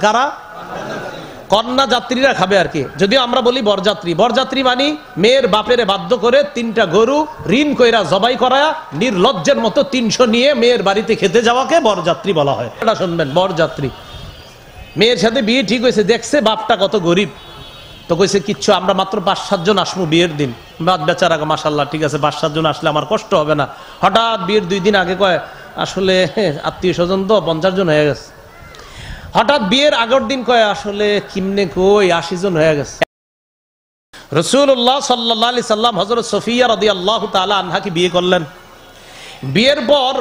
কারা? কন্যা যাত্রীরা খাবে আর কি। যদিও আমরা বলি বরযাত্রী। বরযাত্রী মানে মেয়ের বাপেরে বাধ্য করে 3টা গরু ঋণ কইরা জবাই করায়া নির্লজ্জের মতো 300 নিয়ে মেয়ের বাড়িতে খেতে যাওয়াকে বরযাত্রী বলা হয়। এটা শুনবেন, বরযাত্রী। মেয়ের সাথে বিয়ে ঠিক হয়েছে, দেখছে বাপটা কত গরিব, তো কইছে কিচ্ছু, আমরা মাত্র 5-7 জন আসবো বিয়ের দিন। বাদ বেচারা মাশাআল্লাহ ঠিক আছে, 5-7 জন আসলে আমার কষ্ট হবে না। হঠাৎ বিয়ের 2 দিন আগে কয় আসলে আত্মীয় স্বজন তো 50 জন হয়ে গেছে। হঠাৎ বিয়ের আগের দিন কয় আসলে কিমনে কই 80 জন হয়ে গেছে। রাসূলুল্লাহ সাল্লাল্লাহু আলাইহি সাল্লাম হযরত সফিয়া রাদিয়াল্লাহু তাআলা আনহাকে বিয়ে করলেন। বিয়ের পর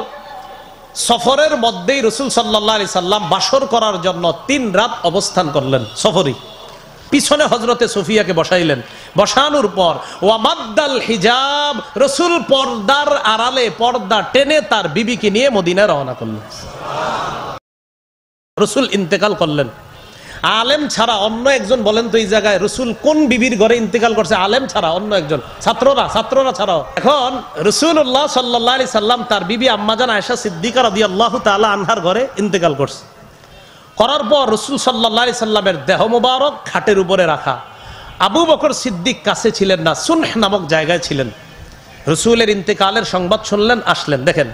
সফরের মধ্যেই রাসূল সাল্লাল্লাহু আলাইহি সাল্লাম বাসর করার জন্য 3 রাত অবস্থান করলেন সফরি। পিছনে হযরতে সফিয়াকে বসাইলেন। বসানোর পর ওয়ামাদ্দাল হিজাব, রাসূল পর্দার আড়ালে পর্দা টেনে তার বিবিকে নিয়ে মদিনায় রওনা করলেন। রাসূল ইন্তেকাল করলেন। আলেম ছাড়া অন্য একজন বলেন তো এই জায়গায় রাসূল কোন বিবির ঘরে ইন্তেকাল করছে? আলেম ছাড়া অন্য একজন, ছাত্ররা ছাড়াও। এখন রাসূলুল্লাহ সাল্লাল্লাহু আলাইহি সাল্লাম তার বিবি আম্মাজান আয়েশা সিদ্দিকা রাদিয়াল্লাহু তাআলা আনহার ঘরে ইন্তেকাল করছে। করার পর রাসূল সাল্লাল্লাহু আলাইহি সাল্লামের দেহ মোবারক খাটের উপরে রাখা। আবু বকর সিদ্দিক কাছে ছিলেন না, সুনহ নামক জায়গায় ছিলেন। রাসূলের ইন্তেকালের সংবাদ শুনলেন, আসলেন। দেখেন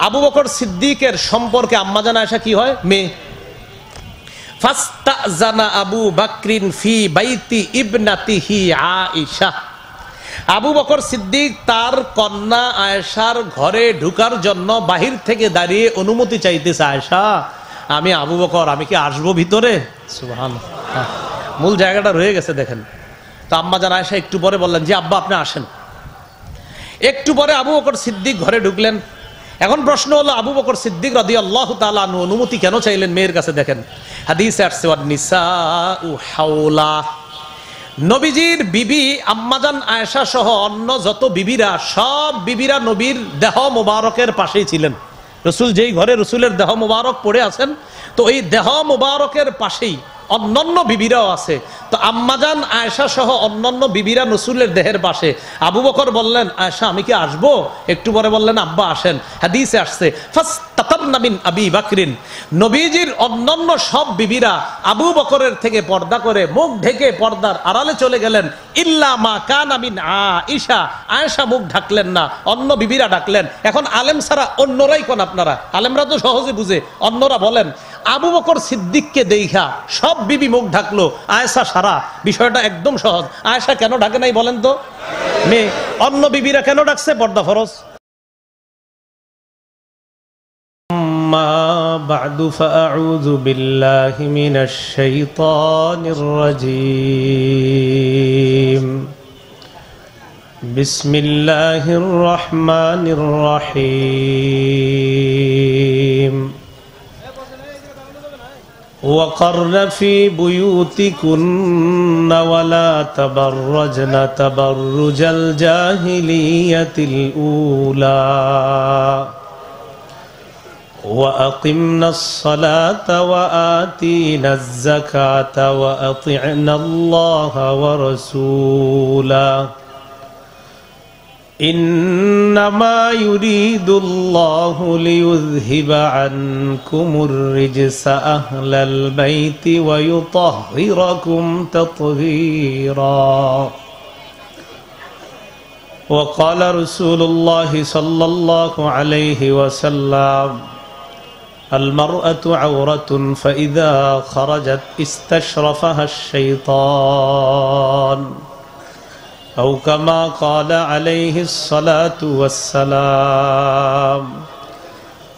আবু বকর সিদ্দিকের সম্পর্কে আম্মাজান আয়েশা কি হয়? মেয়ে। ফাস্তাজানা আবু বকরিন ফি বাইতি ইবনাতিহি আয়েশা। আবু বকর সিদ্দিক তার কন্যা আয়েশার ঘরে ঢুকার জন্য বাহির থেকে দাঁড়িয়ে অনুমতি চাইতেছে। আয়েশা, আমি আবু বকর, আমি কি আসবো ভিতরে? সুবহানাল্লাহ, মূল জায়গাটা রয়ে গেছে দেখেন। তো আম্মাজান আয়েশা একটু পরে বললেন যে আব্বা আপনি আসেন। একটু পরে আবু বকর সিদ্দিক ঘরে ঢুকলেন। এখন প্রশ্ন হলো আবু বকর সিদ্দিক রাদিয়াল্লাহু তাআলা আনহু অনুমতি কেন চাইলেন মেয়ের কাছে? দেখেন হাদিসে আসছে ওয়ান নিসাউ হাওলা। নবীজির বিবি আম্মাজান আয়েশা সহ অন্য যত বিবিরা, সব বিবিরা নবীর দেহ মোবারকের পাশেই ছিলেন। রাসূল যেই ঘরে রাসূলের দেহ মোবারক পড়ে আছেন, তো এই দেহ মোবারকের পাশেই অন্যান্য বিবিরাও আছে। তো আম্মাজান আয়েশা সহ অন্যান্য বিবিরা রাসূলের দেহের পাশে। আবু বকর বললেন আয়েশা আমি কি আসবো? একটু পরে বললেন আব্বা আসেন। হাদিসে আসছে ফাস্তাতারনা মিন আবি বকরিন, নবীজির অন্যান্য সব বিবিরা আবু বকরের থেকে পর্দা করে মুখ ঢেকে পর্দার আড়ালে চলে গেলেন। ইল্লা মা কানা মিন আয়েশা, আয়েশা মুখ ঢাকলেন না, অন্য বিবিরা ঢাকলেন। এখন আলেম ছাড়া অন্যরাই কোন? আপনারা আলেমরা তো সহজে বুঝে, অন্যরা বলেন আবু বকর সিদ্দিককে দেখা সব বিবি মুখ ঢাকলো, আয়েশা সারা। বিষয়টা একদম সহজ। আয়েশা কেন ঢাকে নাই বলেন তো? মেয়ে। অন্য বিবিরা কেন ডাকছে? পর্দা ফরজ। আম্মা বা'দু ফাআউযু বিল্লাহি মিনাশ শাইতানির রাজীম। বিসমিল্লাহির রহমানির রহিম। وقرن في بيوتكن ولا تبرجن تبرج الجاهلية الأولى وأقمنا الصلاة وآتينا الزكاة وأطعنا الله ورسوله إنما يريد الله ليذهب عنكم الرجس أهل البيت ويطهركم تطهيرا وقال رسول الله صلى الله عليه وسلم المرأة عورة فإذا خرجت استشرفها الشيطان أو كما قال عليه الصلاة والسلام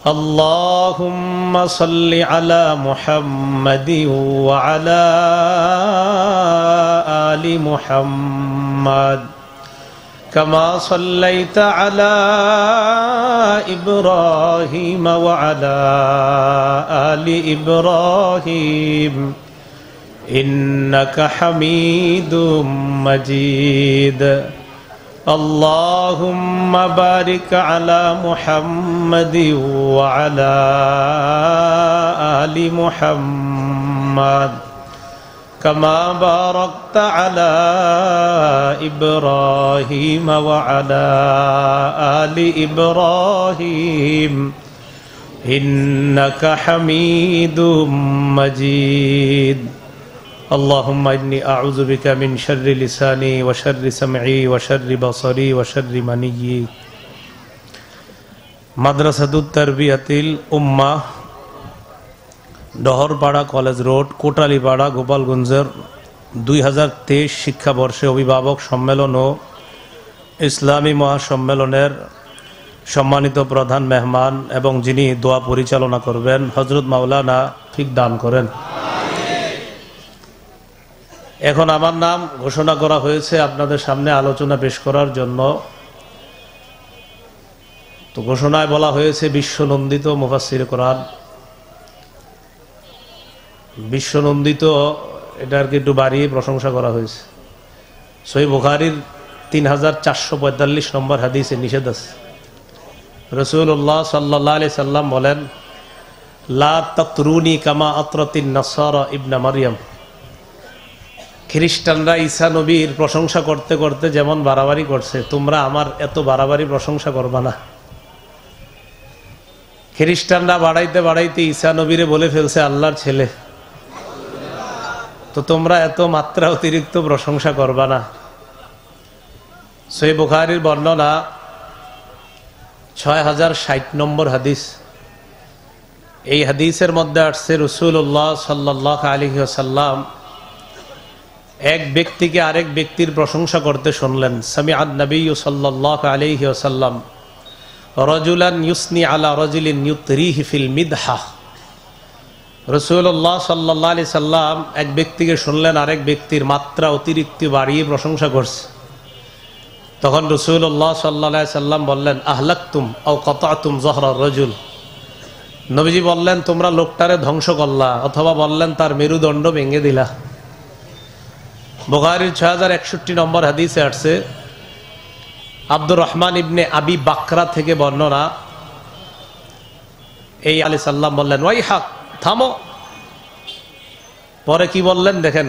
اللهم صل على محمد وعلى آل محمد كما صليت على إبراهيم وعلى آل إبراهيم إنك حميد مجيد اللهم بارك على محمد وعلى آل محمد كما باركت على إبراهيم وعلى آل إبراهيم ইন্নাকা হামিদুম মাজিদ। আল্লাহুম্মা ইন্নী আউযু বিকা মিন শাররি লিসানি ওয়া শাররি সামঈ ওয়া শাররি বাসারি ওয়া শাররি মানিয়্যি। মাদ্রাসাতুত তারবিয়াতিল উম্মাহ, ডহরপাড়া কলেজ রোড, কোটালীপাড়া, গোপালগঞ্জের 2023 শিক্ষাবর্ষে অভিভাবক সম্মেলন ও ইসলামী মহাসম্মেলনের সম্মানিত প্রধান মেহমান এবং যিনি দোয়া পরিচালনা করবেন, হযরত মাওলানা ঠিক দান করেন। এখন আমার নাম ঘোষণা করা হয়েছে আপনাদের সামনে আলোচনা পেশ করার জন্য। তো ঘোষণায় বলা হয়েছে বিশ্বনন্দিত মুফাসসির কোরআন। বিশ্বনন্দিত এটা আর কি একটু বাড়িয়ে প্রশংসা করা হয়েছে। সহিহ বুখারীর 3445 নম্বর হাদিসে নিষেধ আছে। রাসূলুল্লাহ সাল্লাল্লাহু আলাইহি সাল্লাম বলেন, লা তাতরুনি কামা আতরাতিন নাসারা ইবনে মারইয়াম। খ্রিস্টানরা ঈসা নবীর প্রশংসা করতে করতে যেমন বাড়াবাড়ি করছে, তোমরা আমার এত বাড়াবাড়ি প্রশংসা করবা না। খ্রিস্টানরা বাড়াইতে বাড়াইতে ঈসা নবীরে বলে ফেলছে আল্লাহর ছেলে, তো তোমরা এত মাত্রা অতিরিক্ত প্রশংসা করবা না। সহিহ বুখারীর বর্ণনা 6060 নম্বর হাদিস। এই হাদিসের মধ্যে আসছে রাসূলুল্লাহ সাল্লাল্লাহু আলাইহি ওয়াসাল্লাম এক ব্যক্তিকে আরেক ব্যক্তির প্রশংসা করতে শুনলেন। সামিআন নবিয়্যু সাল্লাল্লাহু আলাইহি ওয়াসাল্লাম রাজুলান ইউসনি আলা রাজুলিন ইউতরিহি ফিল মিদহা। রাসূলুল্লাহ সাল্লাল্লাহু আলাইহি সাল্লাম এক ব্যক্তিকে শুনলেন আরেক ব্যক্তির মাত্রা অতিরিক্ত বাড়িয়ে প্রশংসা করছে। তখন রাসূলুল্লাহ সাল্লাল্লাহু আলাইহি সাল্লাম বললেন, আহলাকতুম আও কাতাতুম যহরার রাজুল। নবীজি বললেন, তোমরা লোকটারে ধ্বংস করলা, অথবা বললেন তার মেরুদণ্ড ভেঙে দিলা। বুখারীর 6061 নম্বর হাদিসে আসছে, আব্দুর রহমান ইবনে আবি বাকরা থেকে বর্ণনা। এই আলাইহিস সালাম বললেন, ওয়াই হাক, থামো। পরে কি বললেন দেখেন,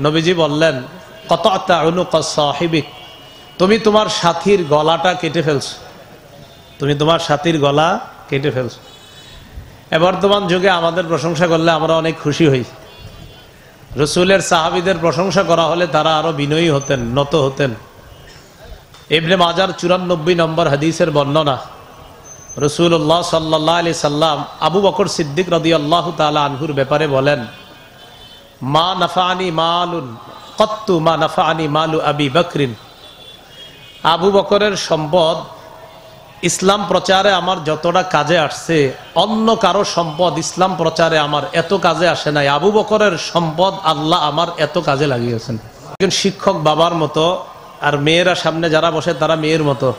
নবীজি বললেন, কাতাতা উনুকা সাহিবিক, তুমি তোমার সাথীর গলাটা কেটে ফেলছো। তুমি তোমার সাথীর গলা কেটে ফেলছো। বর্তমান যুগে আমাদের প্রশংসা করলে আমরা অনেক খুশি হই। রসুলের সাহাবীদের প্রশংসা করা হলে তারা আরো বিনয়ী হতেন, নত হতেন। ইবনে মাজার 94 নম্বর হাদিসের বর্ণনা। রাসূলুল্লাহ সাল্লাল্লাহু আলাইহি সাল্লাম আবু বকর সিদ্দিক রাদিয়াল্লাহু তাআলা আনহুর ব্যাপারে বলেন, মা নাফানি মালুন কত্তু মা নাফানি মালু আবি বকরিন। আবু বকরের সম্পদ ইসলাম প্রচারে আমার যতটা কাজে আসছে, অন্য কারো সম্পদ ইসলাম প্রচারে আমার এত কাজে আসে নাই। আবু বকরের সম্পদ আল্লাহ আমার এত কাজে লাগিয়েছেন। একজন শিক্ষক বাবার মতো, আর মেয়েরা সামনে যারা বসে তারা মেয়ের মতো।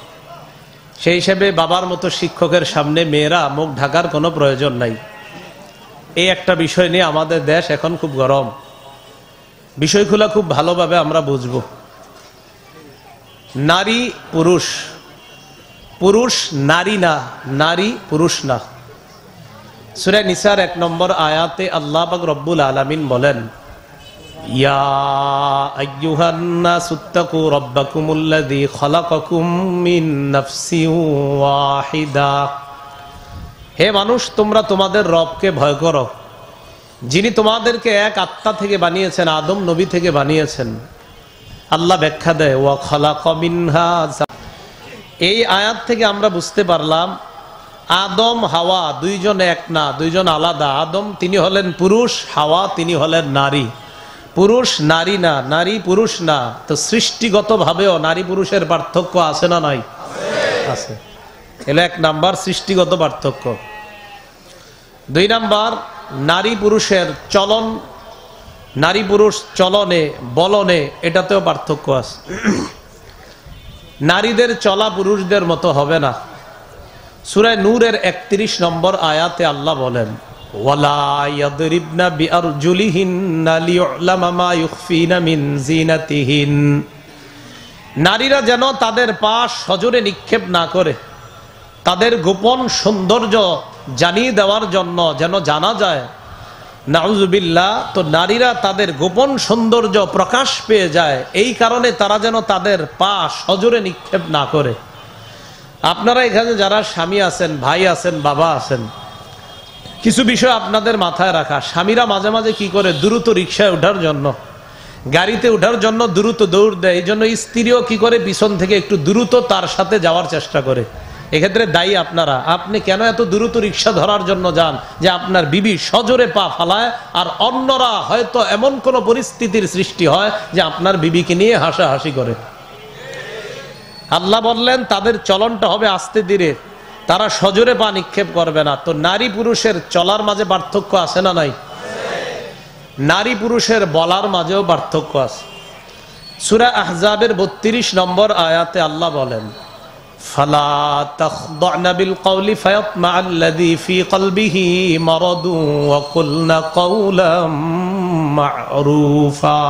সেই হিসেবে বাবার মতো শিক্ষকের সামনে মেয়েরা মুখ ঢাকার কোনো প্রয়োজন নাই। এই একটা বিষয় নিয়ে আমাদের দেশ এখন খুব গরম। বিষয়গুলো খুব ভালোভাবে আমরা বুঝব। নারী পুরুষ, পুরুষ নারী না, নারী পুরুষ না। সূরা নিসার 1 নম্বর আয়াতে আল্লাহ পাক রব্বুল আলামিন বলেন, ইয়া আইয়ুহান নাসুত্তাকু রাব্বাকুমুল্লাযী খালাকাকুম মিন নাফসিন ওয়াহিদা। হে মানুষ, তোমরা তোমাদের রবকে ভয় করো, যিনি তোমাদেরকে এক আত্মা থেকে বানিয়েছেন, আদম নবী থেকে বানিয়েছেন। আল্লাহ ব্যাখ্যা দেয়, ওয়া খালাকা মিনহা। এই আয়াত থেকে আমরা বুঝতে পারলাম আদম হাওয়া দুইজন এক না, দুইজন আলাদা। আদম তিনি হলেন পুরুষ, হাওয়া তিনি হলেন নারী। পুরুষ নারী না, নারী পুরুষ না। তো সৃষ্টিগত ভাবেও নারী পুরুষের পার্থক্য আছে না নাই? আছে। এলো 1 নাম্বার, সৃষ্টিগত পার্থক্য। 2 নাম্বার, নারী পুরুষের চলন, নারী পুরুষ চলনে বলনে এটাতেও পার্থক্য আছে। নারীদের চলা পুরুষদের মতো হবে না। সূরা নূরের 31 নম্বর আয়াতে আল্লাহ বলেন, ওয়ালা ইয়াদরিবনা বিআরজুলিহিন্না লিয়ুলামা মা ইউখফিনা মিন জিনাতিহিন। নারীরা যেন তাদের পা সজোরে নিক্ষেপ না করে, তাদের গোপন সৌন্দর্য জানিয়ে দেওয়ার জন্য যেন জানা যায়। নাউজুবিল্লাহ। তো নারীরা তাদের গোপন সৌন্দর্য প্রকাশ পেয়ে যায়, এই কারণে তারা যেন তাদের পা সজোরে নিক্ষেপ না করে। আপনারা এখানে যারা স্বামী আছেন, ভাই আছেন, বাবা আছেন, কিছু বিষয় আপনাদের মাথায় রাখা, স্বামীরা মাঝে মাঝে কি করে, দ্রুত রিক্সায় ওঠার জন্য, গাড়িতে ওঠার জন্য দ্রুত দৌড় দেয়, এই জন্য স্ত্রীও কি করে, পিছন থেকে একটু দ্রুত তার সাথে যাওয়ার চেষ্টা করে। এক্ষেত্রে দায়ী আপনারা। আপনি কেন এত দ্রুত রিক্সা ধরার জন্য যান যে আপনার বিবি সজোরে পা ফালায়, আর অন্যরা হয়তো এমন কোন পরিস্থিতির সৃষ্টি হয় যে আপনার বিবিকে নিয়ে হাসাহাসি করে। আল্লাহ বললেন তাদের চলনটা হবে আস্তে ধীরে, তারা সজোরে পা নিক্ষেপ করবে না। তো নারী পুরুষের চলার মাঝে পার্থক্য আছে না নাই? নারী পুরুষের বলার মাঝেও পার্থক্য আছে। সূরা আহজাবের 32 নম্বর আয়াতে আল্লাহ বলেন, ফালা তাখদা'না বিল কওলি ফায়াতমা'আল্লাযী ফী কলবিহি মারাদু ওয়া কুলনা কাওলাম মা'রুফা।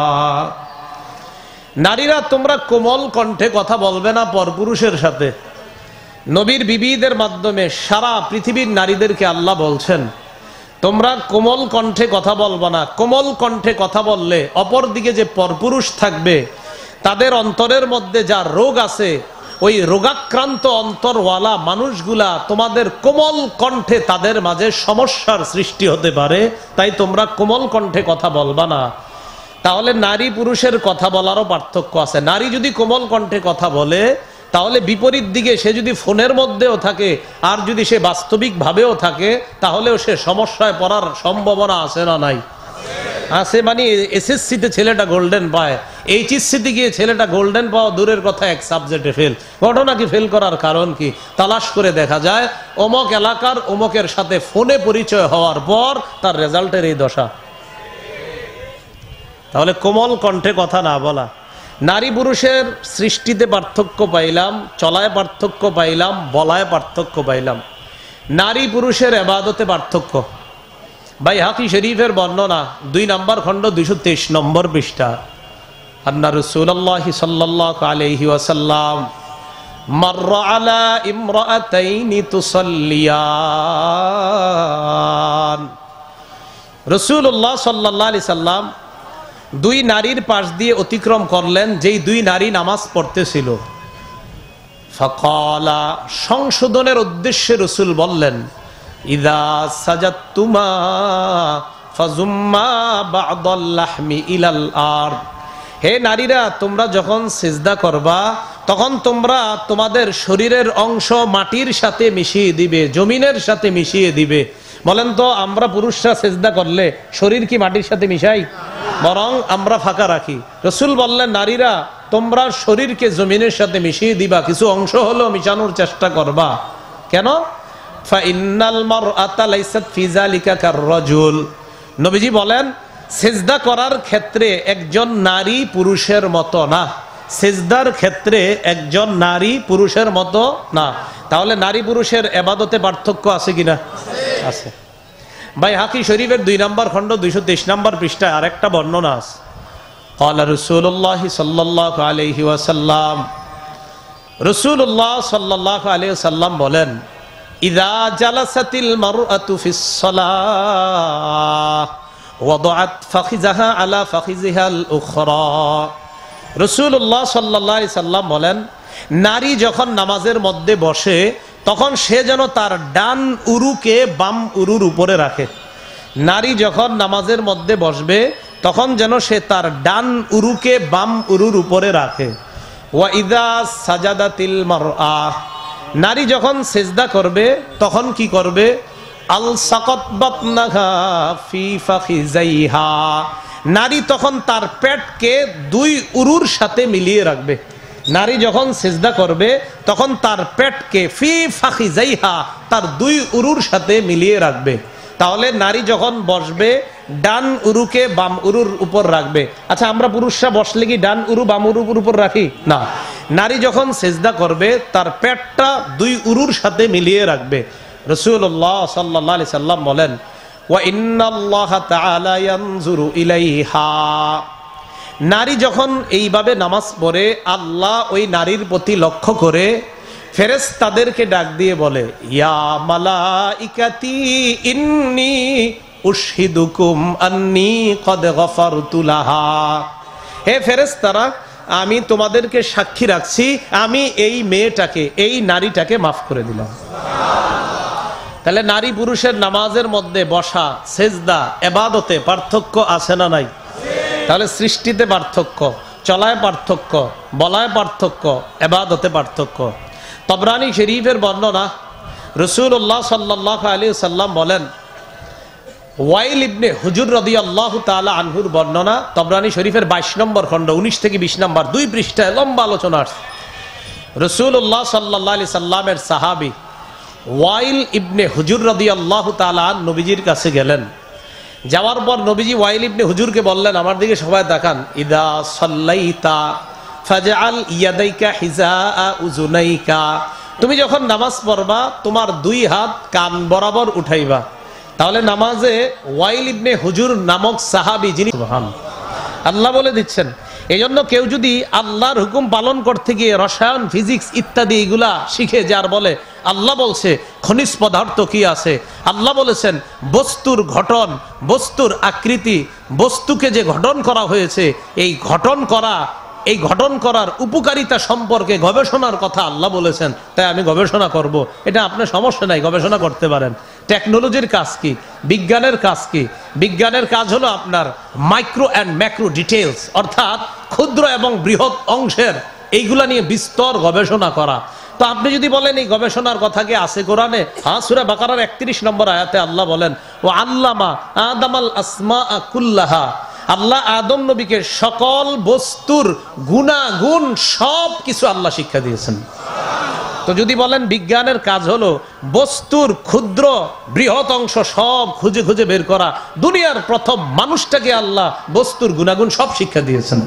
নারীরা তোমরা কোমল কণ্ঠে কথা বলবে না পরপুরুষের সাথে। নবীর বিবিদের মাধ্যমে সারা পৃথিবীর নারীদেরকে আল্লাহ বলছেন তোমরা কোমল কণ্ঠে কথা বলবে না। কোমল কণ্ঠে কথা বললে অপরদিকে যে পরপুরুষ থাকবে তাদের অন্তরের মধ্যে যা রোগ আছে, ওই রোগাক্রান্ত অন্তরওয়ালা মানুষগুলা তোমাদের কোমল কণ্ঠে তাদের মাঝে সমস্যার সৃষ্টি হতে পারে। তাই তোমরা কোমল কণ্ঠে কথা বলবা না। তাহলে নারী পুরুষের কথা বলারও পার্থক্য আছে। নারী যদি কোমল কণ্ঠে কথা বলে, তাহলে বিপরীত দিকে সে যদি ফোনের মধ্যেও থাকে আর যদি সে বাস্তবিক ভাবেও থাকে, তাহলেও সে সমস্যায় পড়ার সম্ভাবনা আছে না নাই? আছে। মানে এসএসসিতে ছেলেটা গোল্ডেন পায়, এইচএসসিতে গিয়ে ছেলেটা গোল্ডেন পাওয়া দূরের কথা, এক সাবজেক্টে ফেল। ঘটনা কি ফেল করার কারণ কি? তালাশ করে দেখা যায় অমুক এলাকার অমুকের সাথে ফোনে পরিচয় হওয়ার পর তার রেজাল্টের এই দশা। তাহলে কোমল কণ্ঠে কথা না বলা। নারী পুরুষের সৃষ্টিতে পার্থক্য পাইলাম, চলায় পার্থক্য পাইলাম, বলায় পার্থক্য পাইলাম। নারী পুরুষের ইবাদতে পার্থক্য। বাইহাকি শরীফের বর্ণনা 2 নম্বর খণ্ড 223 নম্বর পৃষ্ঠা। আন্না রাসূলুল্লাহ সাল্লাল্লাহু আলাইহি ওয়াসাল্লাম মাররা আলা ইমরাআতাইনি তুসাল্লিয়ান। রাসূলুল্লাহ সাল্লাল্লাহু আলাইহি সাল্লাম 2 নারীর পাশ দিয়ে অতিক্রম করলেন, যেই 2 নারী নামাজ পড়তেছিল। ফাকালা, সংশোধনের উদ্দেশ্যে রাসূল বললেন, ইযা সাজাদতুমা ফাজুম্মা বা'দাল লাহমি ইলাল আরদ। হে নারীরা, তোমরা যখন সিজদা করবা তখন তোমরা তোমাদের শরীরের অংশ মাটির সাথে মিশিয়ে দিবে, জমিনের সাথে মিশিয়ে দিবে। বলেন তো, আমরা পুরুষরা সিজদা করলে শরীর কি মাটির সাথে মিশাই? বরং আমরা ফাঁকা রাখি। রাসূল বললেন, নারীরা তোমরা শরীরকে জমিনের সাথে মিশিয়ে দিবা, কিছু অংশ হলো মিশানোর চেষ্টা করবা। কেন? ফাইন্নাল মারআতা লাইসাত ফি যালিকা কাররাজুল। নবীজি বলেন, সিজদা করার ক্ষেত্রে একজন নারী পুরুষের মতো না। সিজদার ক্ষেত্রে একজন নারী পুরুষের মতো না। তাহলে নারী পুরুষের ইবাদতে পার্থক্য আছে কিনা? আছে। বাইহাকি শরীফের 2 নম্বর খণ্ড 223 নম্বর পৃষ্ঠায় আরেকটা বর্ণনা আছে। ক্বালা রাসূলুল্লাহ সাল্লাল্লাহু আলাইহি ওয়াসাল্লাম, রাসূলুল্লাহ সাল্লাল্লাহু আলাইহি ওয়াসাল্লাম বলেন, ইযা জালাসাতিল মারআতু ফিস সালাহ ওয়াদাআত ফাখিজাহা আলা ফাখিজিহাল উখরা। রাসূলুল্লাহ সাল্লাল্লাহু আলাইহি সাল্লাম বলেন, নারী যখন নামাজের মধ্যে বসে তখন সে যেন তার ডান উরুকে বাম উরুর উপরে রাখে। নারী যখন নামাজের মধ্যে বসবে তখন যেন সে তার ডান উরুকে বাম উরুর উপরে রাখে। ওয়া ইযা সাজাদাতিল মারআহ, নারী যখন সিজদা করবে তখন কি করবে? আল সাকাত বাতনাহা ফি ফাখিজাইহা, নারী তখন তার পেটকে 2 উরুর সাথে মিলিয়ে রাখবে। নারী যখন সিজদা করবে তখন তার পেটকে ফি ফাখিজাইহা, তার 2 উরুর সাথে মিলিয়ে রাখবে। তাহলে নারী যখন বসবে ডান উরুকে বাম উরুর উপর রাখবে। আচ্ছা, আমরা পুরুষরা বসলে কি ডান উরু বাম উরুর উপর রাখি না? নারী যখন সিজদা করবে তার পেটটা 2 উরুর সাথে মিলিয়ে রাখবে। রাসূলুল্লাহ সাল্লাল্লাহু আলাইহি সাল্লাম বলেন, ওয়া ইন্নাল্লাহা তাআলা ইয়ানজুরু ইলাইহা, নারী যখন এইভাবে নামাজ পড়ে আল্লাহ ওই নারীর প্রতি লক্ষ্য করে ফেরেশতাদেরকে ডাক দিয়ে বলে, ইয়া মালাইকাতি ইন্নী উশহিদুকুম আন্নী কদ গফারতু লাহা। হে ফেরেশতারা, আমি তোমাদেরকে সাক্ষী রাখছি আমি এই মেয়েটাকে, এই নারীটাকে মাফ করে দিলাম। তাহলে নারী পুরুষের নামাজের মধ্যে বসা, সেজদা, ইবাদতে পার্থক্য আছে না নাই? তাহলে সৃষ্টিতে পার্থক্য, চলায় পার্থক্য, বলায় পার্থক্য, ইবাদতে পার্থক্য। তবরানী শরীফের বর্ণনা, রাসূলুল্লাহ সাল্লাল্লাহু আলাইহি সাল্লাম বলেন, ওয়াইল ইবনে হুজুর রাদিয়াল্লাহু তাআলা আনহুর বর্ণনা, তবরানী শরীফের 22 নম্বর খণ্ড 19 থেকে 20 নম্বর 2 পৃষ্ঠায় লম্বা আলোচনা আছে। রাসূলুল্লাহ সাল্লাল্লাহু আলাইহি সাল্লামের সাহাবী ওয়াইল ইবনে হুজুর রাদিয়াল্লাহু তাআলা নবীজির কাছে গেলেন। যাওয়ার পর নবীজি ওয়াইল ইবনে হুজুরকে বললেন, আমার দিকে সবাই তাকান, ইদা সাল্লাইতা ফাজআল ইয়াদাইকা হিজাআ উযুনাইকা, তুমি যখন নামাজ পড়বা তোমার 2 হাত কান বরাবর উঠাইবা। তাহলে নামাজে ওয়াইল ইবনে হুজুর নামক সাহাবী, যিনি আল্লাহ বলে দিচ্ছেন, এই জন্য কেউ যদি আল্লাহর হুকুম পালন করতে গিয়ে রসায়ন, ফিজিক্স ইত্যাদি এগুলা শিখে যার বলে আল্লাহ বলছে খনিজ পদার্থ কি আছে, আল্লাহ বলেছেন বস্তুর গঠন, বস্তুর আকৃতি, বস্তুকে যে গঠন করা হয়েছে এই গঠন করার উপকারিতা সম্পর্কে গবেষণার কথা আল্লাহ বলেছেন, তাই আমি গবেষণা করব, এটা আপনার সমস্যা নাই, গবেষণা করতে পারেন। টেকনোলজির কাজ কি? বিজ্ঞানের কাজ কি? বিজ্ঞানের কাজ হলো আপনার মাইক্রো অ্যান্ড ম্যাক্রো ডিটেলস, অর্থাৎ ক্ষুদ্র এবং বৃহৎ অংশের এইগুলা নিয়ে বিস্তর গবেষণা করা। তো আপনি যদি বলেন এই গবেষণার কথা কি আছে কোরআনে? হ্যাঁ, সূরা বাকারার 31 নম্বর আয়াতে আল্লাহ বলেন, ও আল্লামা আদামাল আসমা কুল্লাহা, আল্লাহ আদম নবীকে সকল বস্তুর গুণাগুণ সব কিছু আল্লাহ শিক্ষা দিয়েছেন। তো যদি বলেন বিজ্ঞানের কাজ হলো বস্তুর ক্ষুদ্র বৃহৎ অংশ সব খুঁজে খুঁজে বের করা, দুনিয়ার প্রথম মানুষটাকে আল্লাহ বস্তুর গুণাগুণ সব শিক্ষা দিয়েছেন,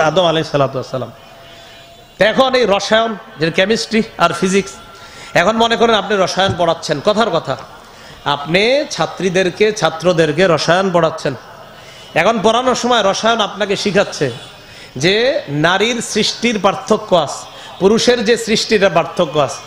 আদম আলাইহিস সালাতু ওয়াস সালাম। এখন এই রসায়ন, যে কেমিস্ট্রি আর ফিজিক্স, এখন মনে করেন আপনি রসায়ন পড়াচ্ছেন, কথার কথা আপনি ছাত্রদেরকে রসায়ন পড়াচ্ছেন। এখন পড়ানোর সময় রসায়ন আপনাকে শিখাচ্ছে যে নারীর সৃষ্টির পার্থক্য আছে, পুরুষের যে সৃষ্টির পার্থক্য আছে।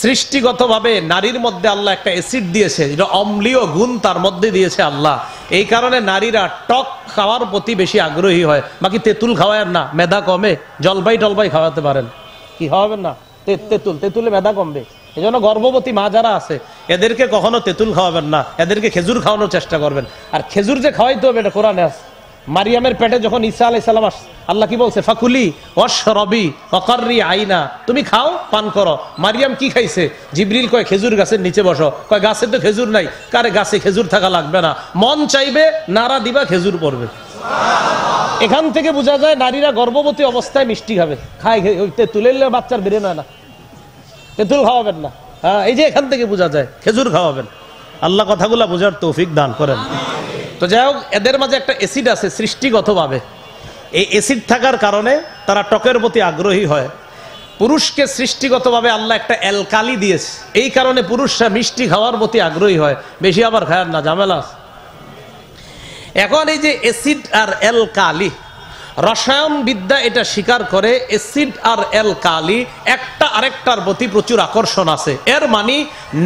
সৃষ্টিগতভাবে নারীর মধ্যে আল্লাহ একটা অ্যাসিড দিয়েছে, যেটা অম্লীয় গুণ তার মধ্যে দিয়েছে আল্লাহ। এই কারণে নারীরা টক খাওয়ার প্রতি বেশি আগ্রহী হয়। বাকি তেঁতুল খাওয়ায় না, মেধা কমে। জলপাই টলপাই খাওয়াতে পারেন, কি খাওয়াবেন না? তেঁতুলে মেধা কমবে। এই জন্য গর্ভবতী মা যারা আছে এদেরকে কখনো তেঁতুল খাওয়াবেন না, এদেরকে খেজুর খাওয়ানোর চেষ্টা করবেন। আর খেজুর যে খাওয়াইতে হবে এটা কোরআনে আছে। মারিয়ামের পেটে যখন ঈসা আলাইহিস সালাম আসছে, আল্লাহ কি বলছে? ফাকুলি ওয়াশরাবি ওয়াকাররি আইনা, তুমি খাও, পান করো। মারিয়াম কি খাইছে? জিবরিল কয় খেজুর গাছের নিচে বসো, কয় গাছে তো খেজুর নাই। কারে গাছে খেজুর থাকা লাগবে না, মন চাইবে নাড়া দিবা, খেজুর পড়বে। এখান থেকে বোঝা যায় নারীরা গর্ভবতী অবস্থায় মিষ্টি খাবে, খায়। তেঁতুলের বাচ্চার বেড়ে না, তেঁতুল খাওয়াবেন না। হ্যাঁ, এই যে এখান থেকে বোঝা যায় খেজুর খাওয়াবেন। আল্লাহ কথাগুলা বোঝার তৌফিক দান করেন। তো যাই হোক, এদের মাঝে একটা অ্যাসিড আছে সৃষ্টিগতভাবে। এই অ্যাসিড থাকার কারণে তারা টকের প্রতি আগ্রহী হয়। পুরুষকে সৃষ্টিগতভাবে আল্লাহ একটা অ্যালকালি দিয়েছে, এই কারণে পুরুষরা মিষ্টি খাওয়ার প্রতি আগ্রহী হয়। বেশি আবার খায় না, ঝামেলা। এখন এই যে অ্যাসিড আর অ্যালকালি, রসায়ন বিদ্যা এটা স্বীকার করে অ্যাসিড আর অ্যালকালি একটা আরেকটার প্রতি প্রচুর আকর্ষণ আছে। এর মানে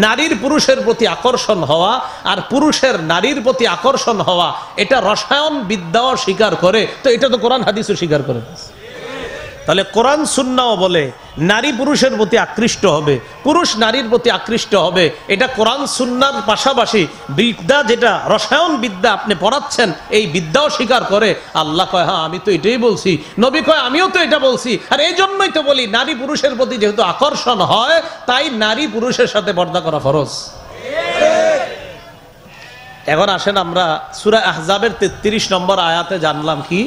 নারীর পুরুষের প্রতি আকর্ষণ হওয়া আর পুরুষের নারীর প্রতি আকর্ষণ হওয়া, এটা রসায়ন বিদ্যাও স্বীকার করে। তো এটা তো কোরআন হাদিসও স্বীকার করে। তাহলে কোরআন সুন্নাও বলে নারী পুরুষের প্রতি আকৃষ্ট হবে, পুরুষ নারীর প্রতি আকৃষ্ট হবে। এটা কোরআন সুন্নার পাশাপাশি বিদ্যা, যেটা রসায়ন বিদ্যা আপনি পড়াচ্ছেন, এই বিদ্যাও স্বীকার করে। আল্লাহ কয় হ্যাঁ আমি তো এটাই বলছি, নবী কয় আমিও তো এটা বলছি। আর এই জন্যই তো বলি নারী পুরুষের প্রতি যেহেতু আকর্ষণ হয়, তাই নারী পুরুষের সাথে পর্দা করা ফরজ। এখন আসেন আমরা সূরা আহজাবের 33 নম্বর আয়াতে জানলাম কি,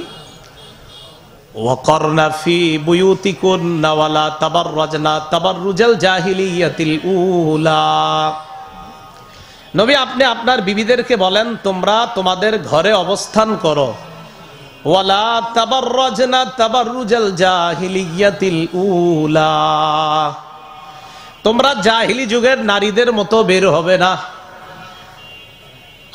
ওয়াকারনা ফি বুয়ুতিকুন্না ওয়ালা তাবাররাজনা তাবাররুজাল জাহিলিয়াতিল উলা। নবী আপনি আপনার বিবিদেরকে বলেন তোমরা তোমাদের ঘরে অবস্থান করো, ওয়ালা তাবাররাজনা তাবাররুজাল জাহিলিয়াতিল উলা, তোমরা জাহিলি যুগের নারীদের মতো বের হবে না।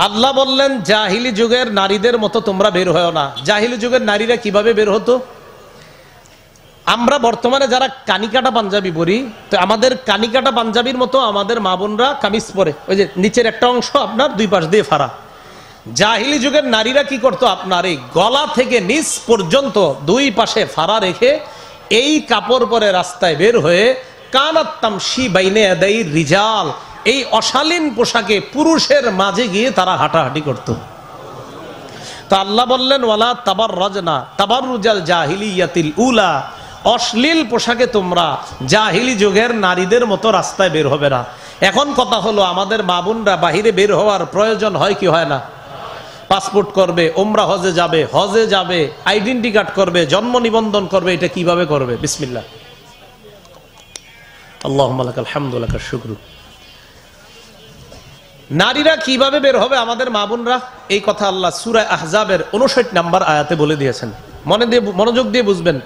আল্লাহ বললেন জাহিলি যুগের নারীদের মতো তোমরা বের হয় না। জাহিলি যুগের নারীরা কিভাবে বের হতো? আমরা বর্তমানে যারা কানিকাটা পাঞ্জাবি পরি, তো আমাদের কানিকাটা পাঞ্জাবির মতো আমাদের মা বোনরা কামিজ পরে, ওই যে নিচের একটা অংশ আপনার দুই পাশ দিয়ে ফাড়া। জাহিলি যুগের নারীরা কি করতো? আপনার এই গলা থেকে নিচ পর্যন্ত দুই পাশে ফাড়া রেখে এই কাপড় পরে রাস্তায় বের হয়ে কানাত তামশি বাইনে ইয়াদাই রিজাল, এই অশালীন পোশাকে পুরুষের মাঝে গিয়ে তারা হাঁটাহাঁটি করত। তো আল্লাহ বললেন ওয়ালা তাবাররাজনা তাবাররুজাল জাহিলিয়াতিল উলা, অশ্লীল পোশাকে তোমরা জাহিলি যুগের নারীদের মতো রাস্তায় বের হবে না। এখন কথা হলো, আমাদের মা বোনরা বাহিরে বের হওয়ার প্রয়োজন হয় কি হয় না? পাসপোর্ট করবে, ওমরা হজে যাবে, আইডেন্টি কার্ড করবে, জন্ম নিবন্ধন করবে, এটা কিভাবে করবে? বিসমিল্লাহ, আল্লাহুম্মা লাকাল হামদু ওয়া লাকাশ শুকরু। নারীরা কিভাবে বের হবে আমাদের মা বোনরা, এই কথা আল্লাহ সূরা আহজাবের 59 নম্বর আয়াতে বলে দিয়েছেন। মনোযোগ দিয়ে বুঝবেন।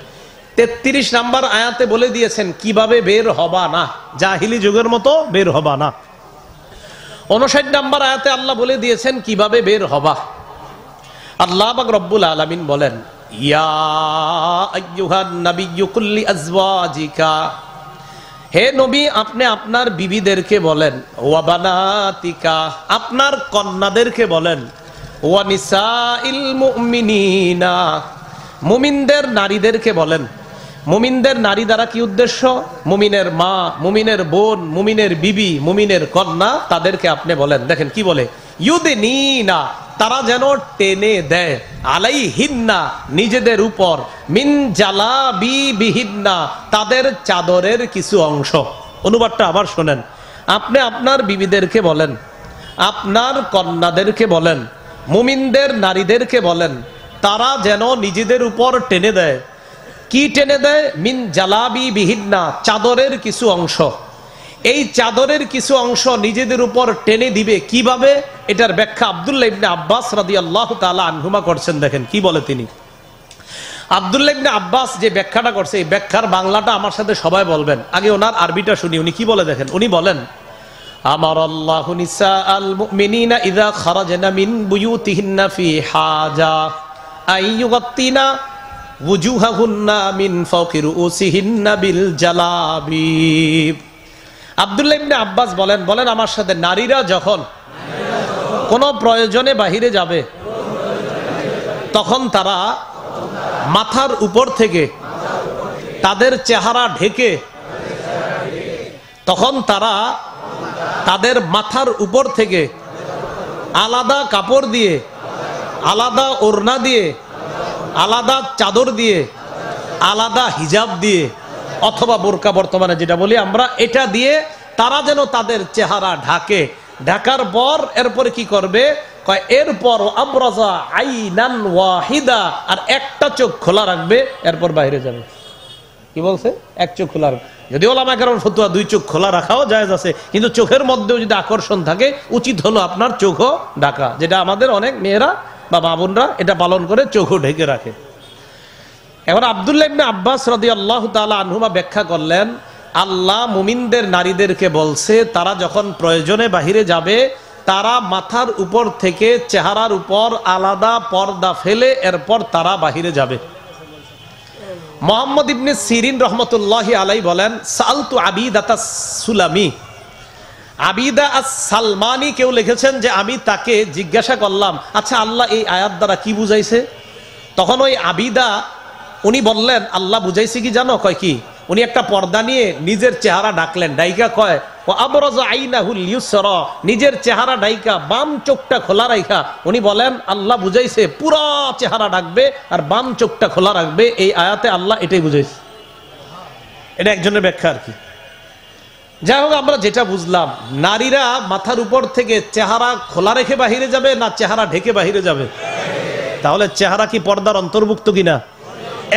33 নম্বর আয়াতে বলে দিয়েছেন কিভাবে বের হবা না, জাহিলি যুগের মতো বের হবা না। 59 নম্বর আয়াতে আল্লাহ বলে দিয়েছেন কিভাবে বের হবা। আল্লাহ পাক রব্বুল আলামিন বলেন, ইয়া আইয়ুহান নাবিয়্যু কুল লিআজওয়াজিকা, হে নবী আপনি আপনার বিবিদেরকে বলেন, ওয়া বানাতিকা, আপনার কন্যাদেরকে বলেন, ওয়া নিসাইল মুমিনিনা, মুমিনদের নারীদেরকে বলেন। মুমিনদের নারী দ্বারা কি উদ্দেশ্য? মুমিনের মা, মুমিনের বোন, মুমিনের বিবি, মুমিনের কন্যা, তাদেরকে আপনি বলেন। দেখেন কি বলে, ইউদিনিনা, তারা যেন টেনে দেয়, আলাইহিন্না, নিজেদের উপর, মিন জালাবিবিহিন্না, তাদের চাদরের কিছু অংশ। অনুবাদটা আবার শোনেন। আপনি আপনার বিবিদেরকে বলেন, আপনার কন্যাদেরকে বলেন, মুমিনদের নারীদেরকে বলেন, তারা যেন নিজেদের উপর টেনে দেয়। কি টেনে দেয়? মিন জালাবিবিহিন্না, চাদরের কিছু অংশ। এই চাদরের কিছু অংশ নিজেদের উপর টেনে দিবে কিভাবে? এটার ব্যাখ্যা আব্দুল্লাহ ইবনে আব্বাস রাদিয়াল্লাহু তাআলা আনহুমা করছেন। দেখেন কি বলে তিনি। আব্দুল্লাহ ইবনে আব্বাস যে ব্যাখ্যাটা করছে, এই ব্যাখ্যার বাংলাটা আমার সাথে সবাই বলবেন। আগে ওনার আরবিটা শুনি, উনি কি বলে দেখেন। উনি বলেন, আমারাল্লাহু নিসাআল মুমিনিনা ইযা খারাজনা মিন বুয়ুতিহিন্না ফি হাজা আইয়ুগাত্তিনা ওয়ুজুহাহুন্না মিন ফাওকি রুউসিহিন্না বিল জালাবিব। আব্দুল্লাহ ইবনে আব্বাস বলেন আমার সাথে, নারীরা যখন কোনো প্রয়োজনে বাহিরে যাবে, তখন তারা মাথার উপর থেকে তাদের চেহারা ঢেকে, তখন তারা তাদের মাথার উপর থেকে আলাদা কাপড় দিয়ে, আলাদা ওড়না দিয়ে, আলাদা চাদর দিয়ে, আলাদা হিজাব দিয়ে, অথবা বোরকা বর্তমানে যেটা বলি আমরা, এটা দিয়ে তারা যেন তাদের চেহারা ঢাকে। ঢাকার পর এরপরে কি করবে? এরপর আবরাজা আইনান ওয়াহিদা, আর একটা চোখ খোলা রাখবে, এরপর বাইরে যাবে। কি বলছে? এক চোখ খোলা রাখবে। যদি ওলামা কেরাম ফতোয়া 2 চোখ খোলা রাখাও জায়েজ আছে, কিন্তু চোখের মধ্যেও যদি আকর্ষণ থাকে, উচিত হলো আপনার চোখও ঢাকা, যেটা আমাদের অনেক মেয়েরা বা মা বোনরা এটা পালন করে, চোখও ঢেকে রাখে। এবার আব্দুল্লাহ ইবনে আব্বাস রাদিয়াল্লাহু তাআলা আনহুমা ব্যাখ্যা করলেন, আল্লাহ মুমিনদের নারীদেরকে বলছে তারা যখন প্রয়োজনে বাহিরে যাবে, তারা মাথার উপর থেকে চেহারার উপর আলাদা পর্দা ফেলে এরপর তারা বাহিরে যাবে। মুহাম্মদ ইবনে সিরিন রহমতুল্লাহি আলাইহি বলেন, সালতু আবিদাতাস সুলামি, আবিদা আস সালমানি কেউ লিখেছেন যে আমি তাকে জিজ্ঞাসা করলাম, আচ্ছা আল্লাহ এই আয়াত দ্বারা কি বুঝাইছে? তখন ওই আবিদা উনি বললেন, আল্লাহ বুঝাইছে কি জানো? কয় কি? উনি একটা পর্দা নিয়ে নিজের চেহারা ঢাকলেন, ডাইকা কয় ও আবরাজা আইনাহুল ইউসরা, নিজের চেহারা ডাইকা বাম চোখটা খোলা রাখা। উনি বলেন আল্লাহ বুঝাইছে পুরো চেহারা ঢাকবে আর বাম চোখটা খোলা রাখবে, এই আয়াতে আল্লাহ এটাই বুঝাইছে। এটা একজনের ব্যাখ্যা আর কি। যাই হোক, আমরা যেটা বুঝলাম, নারীরা মাথার উপর থেকে চেহারা খোলা রেখে বাহিরে যাবে না চেহারা ঢেকে বাহিরে যাবে? তাহলে চেহারা কি পর্দার অন্তর্ভুক্ত কিনা?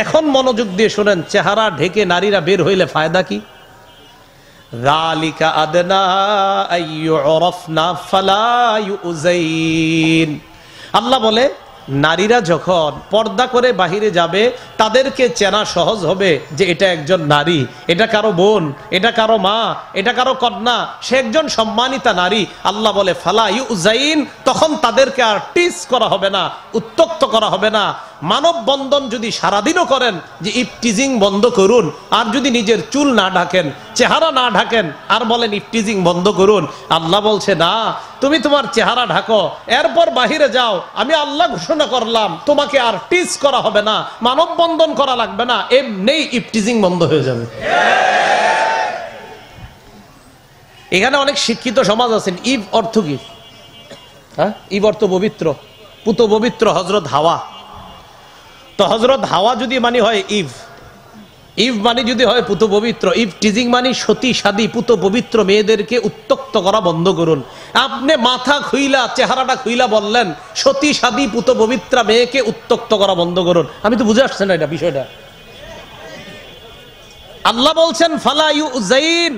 এখন মনোযোগ দিয়ে শোনেন, চেহারা ঢেকে নারীরা বের হইলে ফায়দা কি? যালিকা আদনা আইয়ুরাফনা ফালা ইউযাইন। আল্লাহ বলে নারীরা যখন পর্দা করে বাহিরে যাবে, তাদেরকে চেনা সহজ হবে যে এটা একজন নারী, এটা কারো বোন, এটা কারো মা, এটা কারো কন্যা, সে একজন সম্মানিতা নারী। আল্লাহ বলে ফালা ইউযাইন, তখন তাদেরকে আর টিজ করা হবে না, উত্তক্ত করা হবে না। মানব বন্ধন যদি সারাদিনও করেন যে ইফটিজিং বন্ধ করুন, আর যদি নিজের চুল না ঢাকেন, চেহারা না ঢাকেন, আর বলেন ইফটিজিং বন্ধ করুন, আল্লাহ বলছে না, তুমি তোমার চেহারা ঢাকো, এরপর বাহিরে যাও, আমি আল্লাহ ঘোষণা করলাম তোমাকে আর টিজ করা হবে না, মানব বন্ধন করা লাগবে না, এমনি ইফটিজিং বন্ধ হয়ে যাবে। এখানে অনেক শিক্ষিত সমাজ আছেন। ইভ অর্থ কি? হ্যাঁ, ইভ অর্থ পবিত্র, পুত পবিত্র হযরত হাওয়া। তো হযরত হাওয়া যদি মানে হয় ইভ, ইভ মানে যদি হয় পুত পবিত্র, ইভ টিজিং মানে সতী সাদী পুত পবিত্র মেয়েদেরকে উত্তক্ত করা বন্ধ করুন। আপনি মাথা খুইলা চেহারাটা খুইলা বললেন সতী সাদী পুত পবিত্রা মেয়েকে উত্তক্ত করা বন্ধ করুন। আমি তো বুঝে আসছে না এটা বিষয়টা। আল্লাহ বলছেন ফালা ইউজাইন,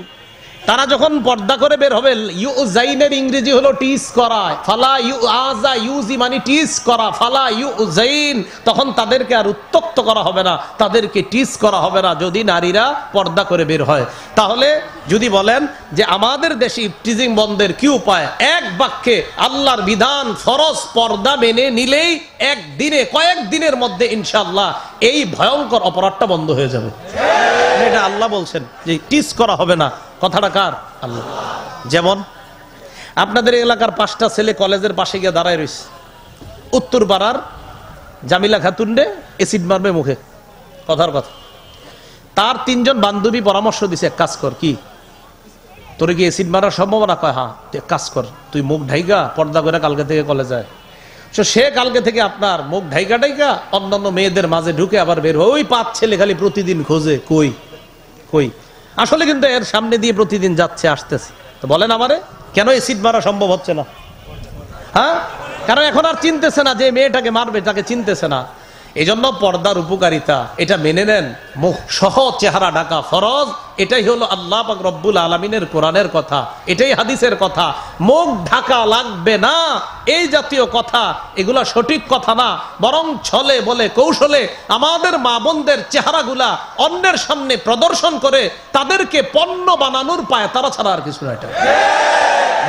তারা যখন পর্দা করে বের হবে, ইউজাইনের ইংরেজি হলো টিজ করা। ফালা ইউআজা ইউজি মানে টিজ করা, ফালা ইউজাইন, তখন তাদেরকে আর উত্তক্ত করা হবে না, তাদেরকে টিজ করা হবে না যদি নারীরা পর্দা করে বের হয়। তাহলে যদি বলেন যে আমাদের দেশে ইফটিজিং বন্ধের কি উপায়, এক বাক্যে আল্লাহর বিধান ফরজ পর্দা মেনে নিলেই একদিনে কয়েকদিনের মধ্যে ইনশাআল্লাহ এই ভয়ঙ্কর অপরাধটা বন্ধ হয়ে যাবে। এটা আল্লাহ বলছেন যে টিজ করা হবে না। কথাটা কার? আল্লাহ। যেমন আপনাদের এলাকার 5টা ছেলে কলেজের পাশে গিয়ে দাঁড়ায় রয়েছে, উত্তর পাড়ার জামিলা খাতুনরে এসিড মারবে মুখে, কথার কথা। তার 3জন বান্ধবী পরামর্শ দিছে এক কাজ কর, কি তোর কি এসিড মারার সম্ভাবনা? কয় হ্যাঁ। এক কাজ কর, তুই মুখ ঢাইকা পর্দা করে কালকে থেকে কলেজ যায়। সে কালকে থেকে আপনার মুখ ঢাইকা ঢাইকা অন্যান্য মেয়েদের মাঝে ঢুকে আবার বের হয়। ওই 5 ছেলে খালি প্রতিদিন খোঁজে কই কই, আসলে কিন্তু এর সামনে দিয়ে প্রতিদিন যাচ্ছে আসতেছে। তো বলেন আমারে কেন এসিড মারা সম্ভব হচ্ছে না? হ্যাঁ, কারণ এখন আর চিনতেছে না যে মেয়েটাকে মারবে, তাকে চিনতেছে না। এই জন্য পর্দার উপকারিতা এটা মেনে নেন। মুখ সহ চেহারা ঢাকা ফরজ, এটাই হলো আল্লাহ পাক রব্বুল আলামিনের কোরআনের কথা, এটাই হাদিসের কথা। মুখ ঢাকা লাগবে না এই জাতীয় কথা এগুলা সঠিক কথা না, বরং ছলে বলে কৌশলে আমাদের মা বোনদের চেহারাগুলা অন্যের সামনে প্রদর্শন করে তাদেরকে পণ্য বানানোর পায়, তারা ছাড়া আর কিছু না। এটা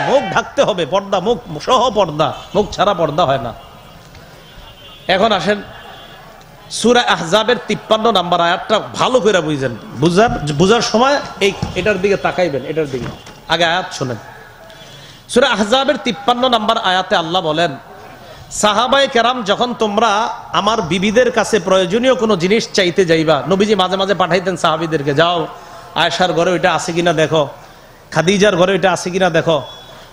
মুখ ঢাকতে হবে, পর্দা মুখ সহ পর্দা, মুখ ছাড়া পর্দা হয় না। এখন আসেন সূরা আহজাবের 53 নম্বর আয়াতটা ভালো করে বুঝেন। বুঝার সময় এটার দিকে তাকাইবেন, এটার দিকে আগে আয়াত শুনেন। সূরা আহজাবের 53 নম্বর আয়াতে আল্লাহ বলেন, সাহাবায়ে কেরাম যখন তোমরা আমার বিবিদের কাছে প্রয়োজনীয় কোনো জিনিস চাইতে যাইবা, নবীজি মাঝে মাঝে পাঠাইতেন সাহাবীদেরকে, যাও আয়েশার ঘরে ওইটা আছে কিনা দেখো, খাদিজার ঘরে ওইটা আছে কিনা দেখো।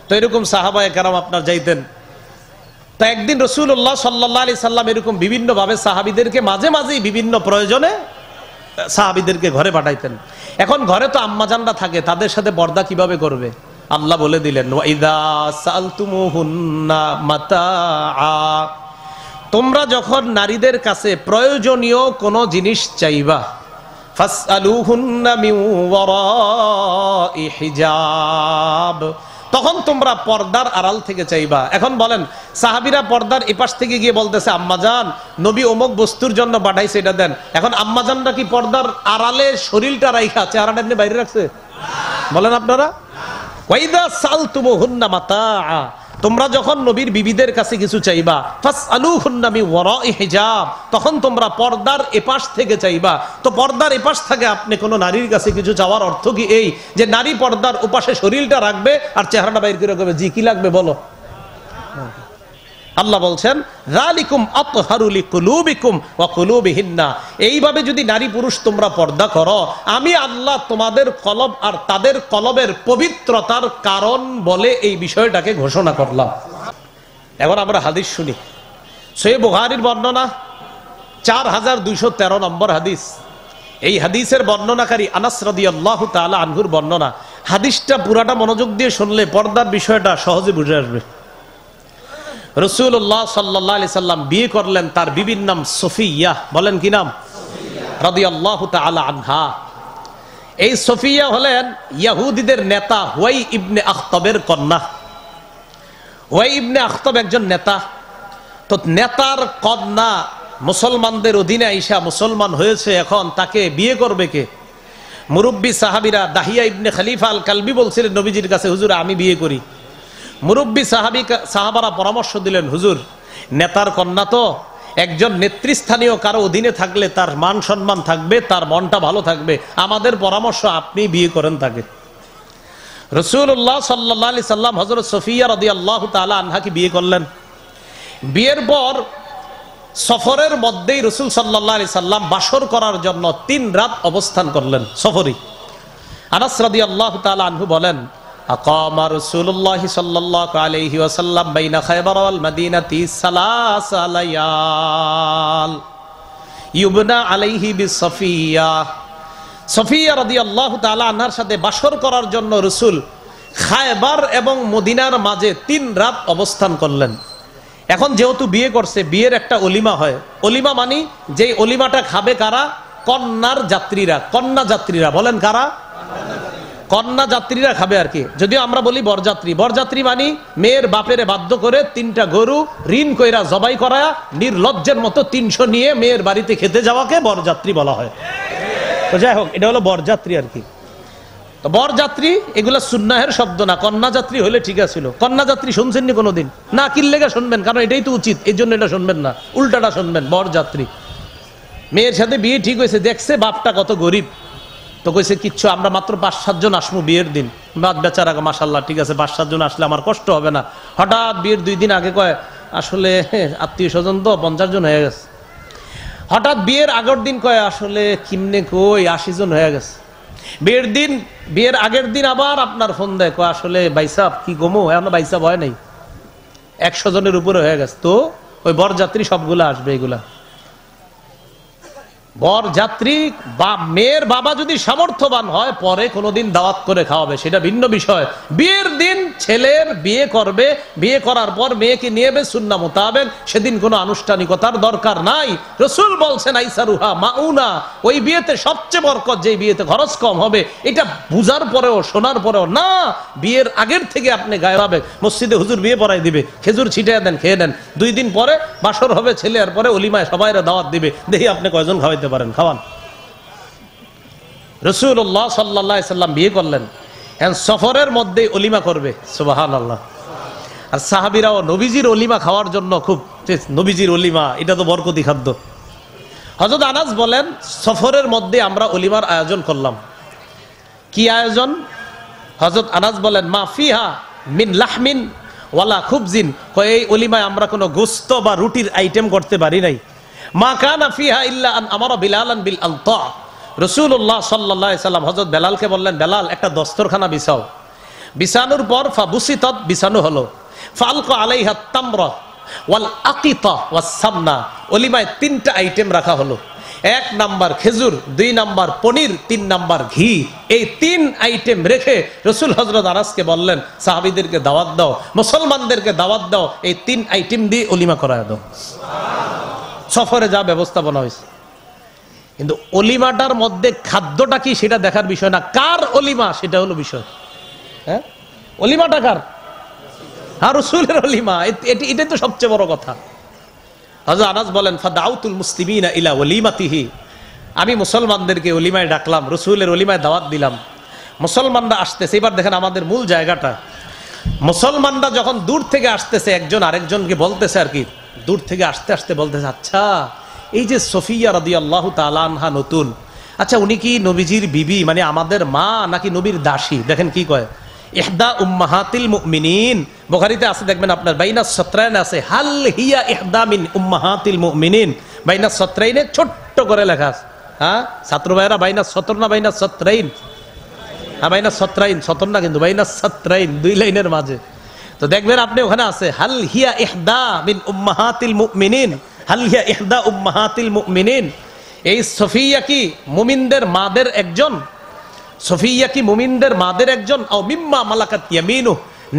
তো এরকম সাহাবায়ে কেরাম আপনার যাইতেন। তা একদিন রাসূলুল্লাহ সাল্লাল্লাহু আলাইহি সাল্লাম এরকম বিভিন্ন ভাবে সাহাবীদেরকে মাঝে মাঝেই বিভিন্ন প্রয়োজনে সাহাবীদেরকে ঘরে পাঠাইতেন। এখন ঘরে তো আম্মাজানরা থাকে, তাদের সাথে পর্দা কিভাবে করবে? আল্লাহ বলে দিলেন, ওয়া ইযা সালতুমুহুন্না মাতাআ, তোমরা যখন নারীদের কাছে প্রয়োজনীয় কোনো জিনিস চাইবা, ফাসআলুহুন্না মিন ওয়ারাই হিজাব, তখন তোমরা পর্দার আড়াল থেকে চাইবা। এখন বলেন সাহাবীরা পর্দার এপাশ থেকে গিয়ে বলতেছে, আম্মাজান নবী অমুক বস্তুর জন্য পাঠাইছে এটা দেন। এখন আম্মাজানরা কি পর্দার আড়ালে শরীরটা রাইখা চেহারাটা এমনি বাইরে রাখছে? বলেন আপনারা। ওয়াইদা সালতুমুহুন্না মাতাআ, তোমরা যখন নবীর বিবিদের কাছে কিছু চাইবা, ফাসআলুহুন্না মিন ওয়ারাই হিজাব, তখন তোমরা পর্দার এপাশ থেকে চাইবা। তো পর্দার এপাশ থেকে আপনি কোনো নারীর কাছে কিছু চাওয়ার অর্থ কি এই যে নারী পর্দার ওপাশে শরীরটা রাখবে আর চেহারাটা বাইর করে রাখবে? জি, কি লাগবে বলো? আল্লাহ বলছেন, যালিকুম আতহারু লিকুলুবিকুম ওয়া কুলুবিহিন্না, এইভাবে যদি নারী পুরুষ তোমরা পর্দা করো, আমি আল্লাহ তোমাদের কলব আর তাদের কলবের পবিত্রতার কারণ বলে এই বিষয়টাকে ঘোষণা করলাম। এখন আমরা হাদিস শুনি। সহিহ বুখারীর বর্ণনা 4213 নম্বর হাদিস। এই হাদিসের বর্ণনাকারী আনাস রাদিয়াল্লাহু তাআলা আনহুর বর্ণনা। হাদিসটা পুরাটা মনোযোগ দিয়ে শুনলে পর্দার বিষয়টা সহজে বুঝে আসবে। রাসূলুল্লাহ সাল্লাল্লাহু আলাইহি সাল্লাম বিয়ে করলেন, তার বিবির নাম সফিয়া। বলেন কি নাম? রাদিয়াল্লাহু তাআলা আনহা। এই সফিয়া হলেন ইহুদিদের নেতা হুয়াই ইবনে আখতাবের কন্যা। হুয়াই ইবনে আখতাব একজন নেতা। তো নেতার কন্যা মুসলমানদের অধীনে আইসা মুসলমান হয়েছে, এখন তাকে বিয়ে করবে কে? মুরব্বী সাহাবীরা দাহিয়া ইবনে খলিফা আল কালবি বলছিলেন নবীজির কাছে, হুজুর আমি বিয়ে করি। মুরব্বী সাহাবারা পরামর্শ দিলেন, হুজুর নেতার কন্যা তো, একজন নেতৃস্থানীয় কারো অধীনে থাকলে তার মান সম্মান থাকবে, তার মনটা ভালো থাকবে, আমাদের পরামর্শ আপনি বিয়ে করেন তাকে। রাসূলুল্লাহ সাল্লাল্লাহু আলাইহি সাল্লাম হযরত সফিয়া রাদিয়াল্লাহু তাআলা আনহাকে বিয়ে করলেন। বিয়ের পর সফরের মধ্যেই রাসূল সাল্লাল্লাহু আলাইহি সাল্লাম বাসর করার জন্য 3 রাত অবস্থান করলেন সফরী। আনাস রাদিয়াল্লাহু তাআলা আনহু বলেন, আকামা রাসূলুল্লাহ সাল্লাল্লাহু আলাইহি ওয়াসাল্লাম বাইনা খায়বার ওয়াল মাদিনাতি সালাসা লায়াল ইউবনা আলাইহি বিসফিয়া। সফিয়া রাদিয়াল্লাহু তাআলা আনহার সাথে বাসর করার জন্য রাসূল খায়বার এবং মদিনার মাঝে 3 রাত অবস্থান করলেন। এখন যেহেতু বিয়ে করছে, বিয়ের একটা অলিমা হয়। অলিমা মানে যে অলিমাটা খাবে কারা? কন্যার যাত্রীরা। কন্যা যাত্রীরা বলেন কারা? কন্যা যাত্রীরা খাবে আর কি। যদিও আমরা বলি বরযাত্রী। বরযাত্রী মানে মেয়ের বাপেরে বাধ্য করে 3টা গরু ঋণ কইরা জবাই করা নির্লজ্জের মতো 300 নিয়ে মেয়ের বাড়িতে খেতে যাওয়াকে বরযাত্রী বলা হয়। তো যাই হোক, এটা হলো বরযাত্রী আর কি। তো বরযাত্রী এগুলো সুন্নাহের শব্দ না। কন্যা যাত্রী হলে ঠিক আছিল। কন্যা যাত্রী শুনছেননি কোনোদিন? না, কিল্লেগা শুনবেন, কারণ এটাই তো উচিত, এই জন্য এটা শুনবেন না, উল্টাটা শুনবেন। বরযাত্রী মেয়ের সাথে বিয়ে ঠিক হয়েছে, দেখছে বাপটা কত গরিব, তো কইছে কিচ্ছু, আমরা মাত্র 5-7 জন আসমু বিয়ের দিন। বাদ বেচারা মাশাআল্লাহ, ঠিক আছে 5-7 জন আসলে আমার কষ্ট হবে না। হঠাৎ বিয়ের 2 দিন আগে কয় আসলে আত্মীয় স্বজন তো 50 জন হয়ে গেছে। হঠাৎ বিয়ের আগের দিন কয় আসলে কিমনে কই 80 জন হয়ে গেছে। বিয়ের আগের দিন আবার আপনার ফোন দেয়, কয় আসলে ভাইসাব কি গমো, এখন ভাইসাব হয় নাই, 100 জনের উপরে হয়ে গেছে। তো ওই বরযাত্রী সবগুলা আসবে। এগুলা বরযাত্রী বা মেয়ের বাবা যদি সামর্থ্যবান হয় পরে কোনোদিন দাওয়াত করে খাওয়াবে, সেটা ভিন্ন বিষয়। বিয়ের দিন ছেলের বিয়ে করবে, বিয়ে করার পর মেয়েকে নিয়ে যাবে সুন্নাহ মোতাবেক, সেদিন কোনো আনুষ্ঠানিকতার দরকার নাই। রাসূল বলছেন আইসারুহা মাউনা, ওই বিয়েতে সবচেয়ে বরকত, যে বিয়েতে খরচ কম হবে। এটা বুঝার পরেও শোনার পরেও না, বিয়ের আগের থেকে আপনি গায়ে হবে, মসজিদে হুজুর বিয়ে পড়াই দিবে, খেজুর ছিটিয়ে দেন, খেয়ে নেন। 2 দিন পরে বাসর হবে ছেলে, আর পরে অলিমায় সবাইরা দাওয়াত দিবে, দেখি আপনি কয়জন খাওয়াইতে পারেন, খাওয়ান। রাসূলুল্লাহ সাল্লাল্লাহু আলাইহি সাল্লাম বিয়ে করলেন, এখন সফরের মধ্যে অলিমা করবে, সুবহানাল্লাহ। আর সাহাবীরাও নবীজির অলিমা খাওয়ার জন্য খুব, নবীজির অলিমা এটা তো বরকতি খাদ্য। হযরত আনাস বলেন সফরের মধ্যে আমরা অলিমার আয়োজন করলাম। কি আয়োজন? হযরত আনাস বলেন মা ফিহা মিন লাহমিন ওয়ালা খুবজিন, এই অলিমায় আমরা কোনো গোশত বা রুটির আইটেম করতে পারি নাই। মা কানা ফিহা ইল্লা আন আমারা বিলালান বিল আলতা, রাসূলুল্লাহ সাল্লাল্লাহু আলাইহি সাল্লাম হযরত বেলালকে বললেন, বেলাল একটা দস্তরখানা বিছাও। বিছানোর পর ফাবুসিতাত, বিছানো হলো। ফালকা আলাইহা তামরা ওয়াল আকিতা ওয়াস সামনা, অলিমায় 3টা আইটেম রাখা হলো। 1 নাম্বার খেজুর, 2 নাম্বার পনির, 3 নাম্বার ঘি। এই 3 আইটেম রেখে রাসূল হযরত আনাসকে বললেন, সাহাবীদেরকে দাওয়াত দাও, মুসলমানদেরকে দাওয়াত দাও, এই 3 আইটেম দিয়ে অলিমা করায় দাও। সফরে যা ব্যবস্থাপনা হয়েছে। কিন্তু অলিমাটার মধ্যে খাদ্যটা কি সেটা দেখার বিষয় না, কার অলিমা সেটা হলো বিষয়। হ্যাঁ, অলিমাটা কার? হ্যাঁ, রাসূলের অলিমা, এটাই তো সবচেয়ে বড় কথা। হযরত আনাস বলেন ফাদাউতুল মুসলিমিনা ইলা ওয়ালিমাতিহি, আমি মুসলমানদেরকে অলিমায় ডাকলাম, রাসূলের অলিমায় দাওয়াত দিলাম। মুসলমানরা আসতেছে। এবার দেখেন আমাদের মূল জায়গাটা, মুসলমানরা যখন দূর থেকে আসতেছে, একজন আরেকজনকে বলতেছে আর কি, দূর থেকে আসতে আসতে বলতেছে, আচ্ছা এই যে সফিয়া রাদিয়াল্লাহু তাআলা আনহা নতুন, আচ্ছা উনি কি নবীজির বিবি, মানে আমাদের মা, নাকি নবীর দাসী? দেখেন কি কয়, ইহদা উম্মাহাতিল মুমিনিন, বুখারীতে আছে দেখবেন আপনার, বাইনা সত্রাইন আছে, হাল হিয়া ইহদা মিন উম্মাহাতিল মুমিনিন, বাইনা সত্রাইনে ছোট্ট করে লেখা আছে। হ্যাঁ ছাত্র ভাইরা, বাইনা সতর না বাইনা সত্রাইন? হ্যাঁ বাইনা সত্রাইন, সতর না কিন্তু, বাইনা সত্রাইন, 2 লাইনের মাঝে। তো দেখবেন আপনি ওখানে আছে হাল হিয়া ইহদা মিন উম্মাহাতিল মুমিনিন, হাল হিয়া ইহদা উম্মাহাতিল মুমিনিন। এই সফিয়া কি মুমিনদের মাদের একজন? সফিয়া কি মুমিনদের মাদের একজন? আও মিম্মা মালাকাত ইয়ামিনু,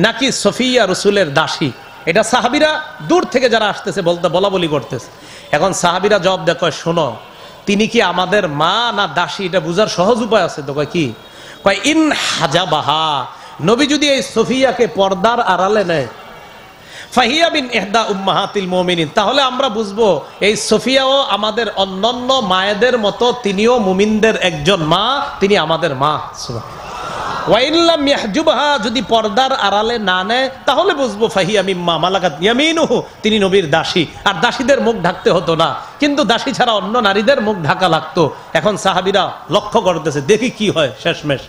নাকি সফিয়া রাসূলের দাসী? এটা সাহাবীরা দূর থেকে যারা আসতেছে বলা বলি করতেছে। এখন সাহাবীরা জবাব দেয়, কয় শোনো, তিনি কি আমাদের মা না দাসী, এটা বুঝার সহজ উপায় আছে। তো কয় কি? কয় ইন হাজাবাহা, নবী যদি এই সফিয়াকে পর্দার আড়ালে নেয়, ফাহিয়া বিন ইহদা উম্মাহাতিল মুমিনিন, তাহলে আমরা বুঝবো এই সফিয়াও আমাদের অন্যান্য মায়েদের মতো, তিনিও মুমিনদের একজন মা, তিনি আমাদের মা। ওয়া ইল্লাম ইয়াহজুবহা, যদি পর্দার আড়ালে না নেয় তাহলে বুঝবো ফাহিয়া মিম্মা মালাকাত ইয়ামিনুহু, তিনি নবীর দাসী। আর দাসীদের মুখ ঢাকতে হতো না, কিন্তু দাসী ছাড়া অন্য নারীদের মুখ ঢাকা লাগতো। এখন সাহাবীরা লক্ষ্য করতেছে, দেখি কি হয় শেষমেশ।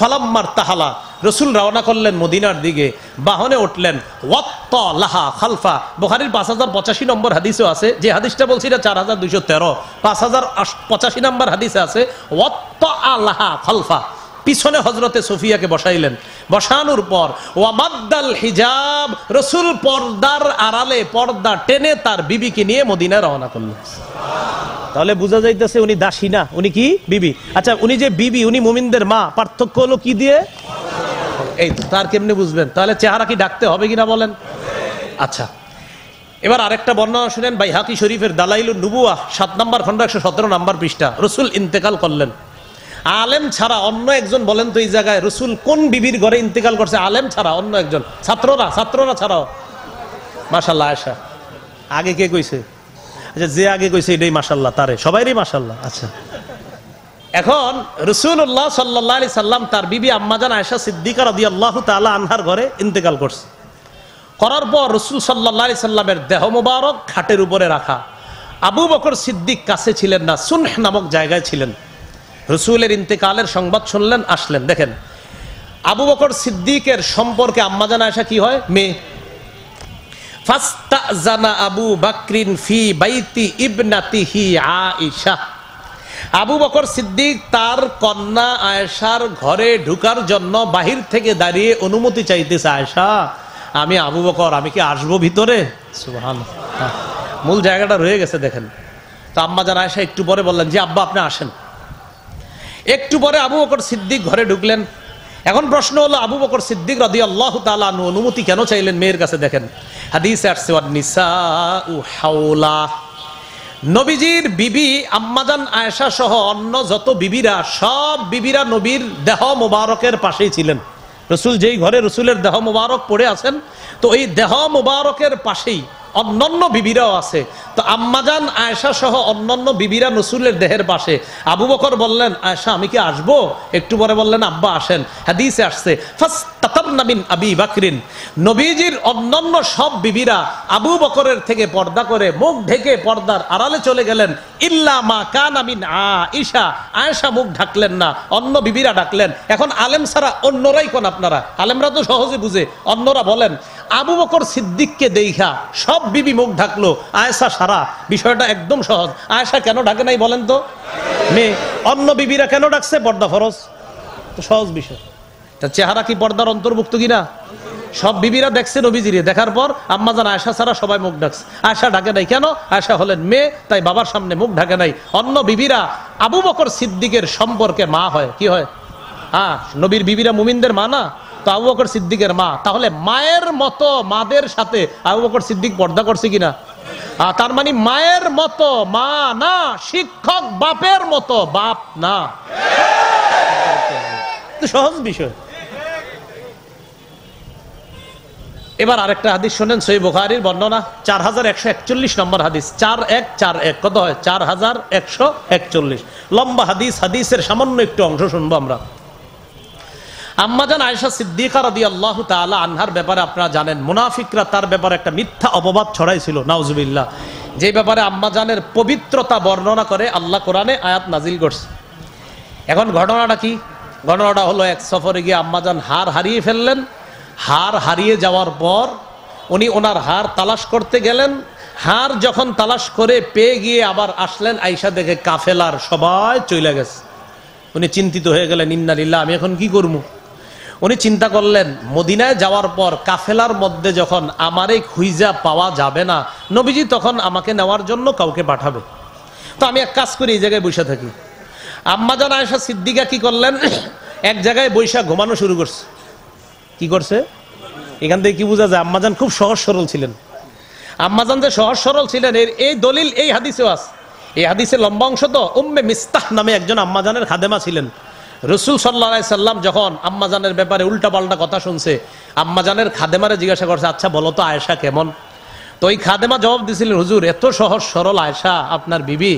ফালাম্মার তাহালা, রাসূল রওনা করলেন মদিনার দিকে, বাহনে উঠলেন। ওয়াত্তা লাহা খালফা, বুখারীর 5085 নম্বর হাদিসও আছে, যে হাদিসটা বলছি এটা 4213, 5085 নম্বর হাদিসে আছে ওয়াত্তা লাহা খালফা, পিছনে হযরতে সুফিয়াকে বসাইলেন। বসানোর পর ওয়ামাদ্দাল হিজাব, রাসূল পর্দার আড়ালে পর্দা টেনে তার বিবিকে নিয়ে মদিনায় রওনা করলেন। তাহলে বোঝা যাইতেছে উনি দাসী না, উনি কি বিবি। আচ্ছা, উনি যে বিবি, উনি মুমিনদের মা, পার্থক্য হলো কি দিয়ে? এই তার কেমনে বুঝবেন? তাহলে চেহারা কি ডাকতে হবে কিনা বলেন? আচ্ছা, এবার আরেকটা বর্ণনা শুনেন বাইহাকি শরীফের দালাইলুন নুবুয়া 7 নম্বর খণ্ড 117 নম্বর পৃষ্ঠা। রাসূল ইন্তেকাল করলেন, আলেম ছাড়া অন্য একজন, বলেন তো এই জায়গায় রাসূল কোন বিবির ঘরে ইন্তেকাল করছে? আলেম ছাড়া অন্য একজন, ছাত্ররা ছাড়াও। মাশাআল্লাহ, আয়েশা আগে কে কইছে? আচ্ছা, যে আগে কইছে এটাই মাশাআল্লাহ, তারে সবাইরই মাশাআল্লাহ। আচ্ছা, এখন রাসূলুল্লাহ সাল্লাল্লাহু আলাইহি সাল্লাম তার বিবি আম্মাজান আয়েশা সিদ্দিকা রাদিয়াল্লাহু তাআলা আনহার ঘরে ইন্তেকাল করছে। করার পর রাসূল সাল্লাল্লাহু আলাইহি সাল্লামের দেহ মোবারক খাটের উপরে রাখা। আবু বকর সিদ্দিক কাছে ছিলেন না, সুনহ নামক জায়গায় ছিলেন। রাসূলের ইন্তেকালের সংবাদ শুনলেন, আসলেন। দেখেন আবু বকর সিদ্দিকের সম্পর্কে আম্মাজান আয়েশা কি হয়? মেয়ে। ফাস্তাজানা আবু বকরিন ফি বাইতি ইবনাতিহি আয়েশা। আবু বকর সিদ্দিক তার কন্যা আয়েশার ঘরে ঢুকার জন্য বাহির থেকে দাঁড়িয়ে অনুমতি চাইতেছে। আয়েশা, আমি আবু বকর, আমি কি আসবো ভিতরে? সুবহানাল্লাহ, মূল জায়গাটা রয়ে গেছে দেখেন। তো আম্মাজান আয়েশা একটু পরে বললেন যে আব্বা আপনি আসেন। একটু পরে আবু বকর সিদ্দিক ঘরে ঢুকলেন। এখন প্রশ্ন হলো আবু বকর সিদ্দিক রাদিয়াল্লাহু তাআলা আনহু অনুমতি কেন চাইলেন মেয়ের কাছে? দেখেন হাদিসে আসছে ওয়ান নিসাউ হাওলা, নবীজির বিবি আম্মাজান আয়েশা সহ অন্য যত বিবিরা, সব বিবিরা নবীর দেহ মোবারকের পাশেই ছিলেন। রাসূল যেই ঘরে রাসূলের দেহ মোবারক পড়ে আছেন, তো এই দেহ মোবারকের পাশেই অন্যান্য বিবিরাও আছে। তো আম্মাজান আয়েশা সহ অন্যান্য বিবিরা রাসূলের দেহের পাশে। আবু বকর বললেন আয়েশা আমি কি আসবো? একটু পরে বললেন আব্বা আসেন। হাদিসে আসছে ফাস্তাতারনা মিন আবি বকরিন, নবীজির অন্যান্য সব বিবিরা আবু বকরের থেকে পর্দা করে মুখ ঢেকে পর্দার আড়ালে চলে গেলেন। ইল্লা মা কানা মিন আয়েশা, আয়েশা মুখ ঢাকলেন না, অন্য বিবিরা ডাকলেন। এখন আলেম ছাড়া অন্যরাই কোন? আপনারা আলেমরা তো সহজে বুঝে, অন্যরা বলেন আবু বকর সিদ্দিককে দেখা সব বিবি মুখ ঢাকলো, আয়েশা সারা। বিষয়টা একদম সহজ। আয়েশা কেন ঢাকে নাই বলেন তো? মেয়ে। অন্য বিবিরা কেন ডাকছে? পর্দা ফরজ। তো সহজ বিষয়। তা চেহারা কি পর্দার অন্তর্ভুক্ত কিনা? সব বিবিরা দেখছে নবীজিরে, দেখার পর আম্মাজান আয়েশা ছাড়া সবাই মুখ ডাকছে, আয়েশা ঢাকে নাই। কেন? আয়েশা হলেন মেয়ে, তাই বাবার সামনে মুখ ঢাকে নাই। অন্য বিবিরা আবু বকর সিদ্দিকের সম্পর্কে মা হয়। কি হয়? নবীর বিবিরা মুমিনদের মা না, তো আবু বকর সিদ্দিকের মা। তাহলে মায়ের মতো মাদের সাথে আবু বকর সিদ্দিক পর্দা করছে কিনা? তার মানে মায়ের মতো মা না, শিক্ষক বাপের মতো বাপ না। সহজ বিষয়। এবার আরেকটা হাদিস শোনেন, সহিহ বুখারীর বর্ণনা 4141 নম্বর হাদিস। 4141 কত হয়? 4141 লম্বা হাদিস। হাদিসের সামান্য একটু অংশ শুনবো আমরা। আম্মাজান আয়েশা সিদ্দিকা রাদিয়াল্লাহু তাআলা আনহার ব্যাপারে আপনারা জানেন, মুনাফিকরা তার ব্যাপারে একটা মিথ্যা অপবাদ ছড়াইছিল, নাউজুবিল্লাহ। যে ব্যাপারে আম্মাজানের পবিত্রতা বর্ণনা করে আল্লাহ কোরআনে আয়াত নাজিল করছে। এখন ঘটনাটা কি? ঘটনাটা হলো এক সফরে গিয়ে আম্মাজান হার হারিয়ে ফেললেন। হার হারিয়ে যাওয়ার পর উনি ওনার হার তালাশ করতে গেলেন। হার যখন তালাশ করে পেয়ে গিয়ে আবার আসলেন, আয়েশা দেখে কাফেলার সবাই চলে গেছে। উনি চিন্তিত হয়ে গেলেন, ইন্না লিল্লাহ, আমি এখন কি করবো? উনি চিন্তা করলেন মদিনায় যাওয়ার পর কাফেলার মধ্যে যখন আমারে খুঁজা পাওয়া যাবে না, নবীজি তখন আমাকে নেওয়ার জন্য কাউকে পাঠাবে। তো আমি এক কাজ করি, এই জায়গায় বসে থাকি। আম্মাজান আয়েশা সিদ্দিকা কি করলেন? এক জায়গায় বৈশা ঘুমানো শুরু করছে। কি করছে? এখান থেকে কি বোঝা যায় আম্মাজান খুব সহজ সরল ছিলেন। আম্মাজান যে সহজ সরল ছিলেন এই দলিল এই হাদিসেও আছে। এই হাদিসের লম্বা অংশ তো উম্মে মিস্তাহ নামে একজন আম্মাজানের খাদেমা ছিলেন। রাসূল সাল্লাল্লাহু আলাইহি সাল্লাম যখন আম্মাজানের ব্যাপারে উল্টাপাল্টা কথা শুনছে, আম্মাজানের খাদেমারে জিজ্ঞাসা করছে, আচ্ছা বলো তো আয়েশা কেমন? তো ওই খাদেমা জবাব দিয়েছিলেন, হুজুর এত সহজ সরল আয়েশা আপনার বিবি।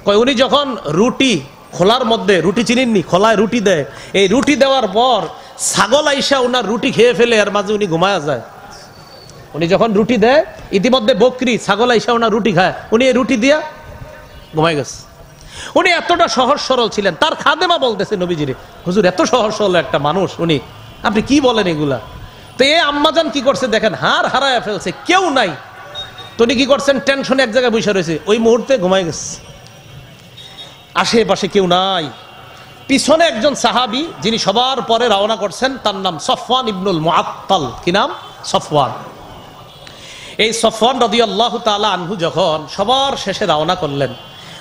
কয় উনি যখন রুটি খোলার মধ্যে, রুটি চিনেননি, খোলায় রুটি দেয়, এই রুটি দেওয়ার পর ছাগল আইসা ওনার রুটি খেয়ে ফেলে, এর মাঝে উনি ঘুমায়া যায়। উনি যখন রুটি দেয়, ইতিমধ্যে বকরি ছাগল আইসা ওনার রুটি খায়, উনি এই রুটি দিয়া ঘুমাই গেছে। উনি এতটা সহজ সরল ছিলেন। তার খাদেমা বলতেছে নবীজিরে, হুজুর এত সহজ সরল একটা মানুষ উনি, আপনি কি বলেন এগুলা? তো এই আম্মাজান কি করছে দেখেন, হার হারায় ফেলছে, কেউ নাই। তো উনি কি করছেন? টেনশনে এক জায়গায় বসে রয়েছে, ওই মুহূর্তে ঘুমাই গেছে। আশেপাশে কেউ নাই। পিছনে একজন সাহাবী যিনি সবার পরে রওনা করছেন, তার নাম সফওয়ান ইবনুল মুআত্তাল। কি নাম? সফওয়ান। এই সফওয়ান রাদিয়াল্লাহু তাআলা আনহু যখন সবার শেষে রওনা করলেন,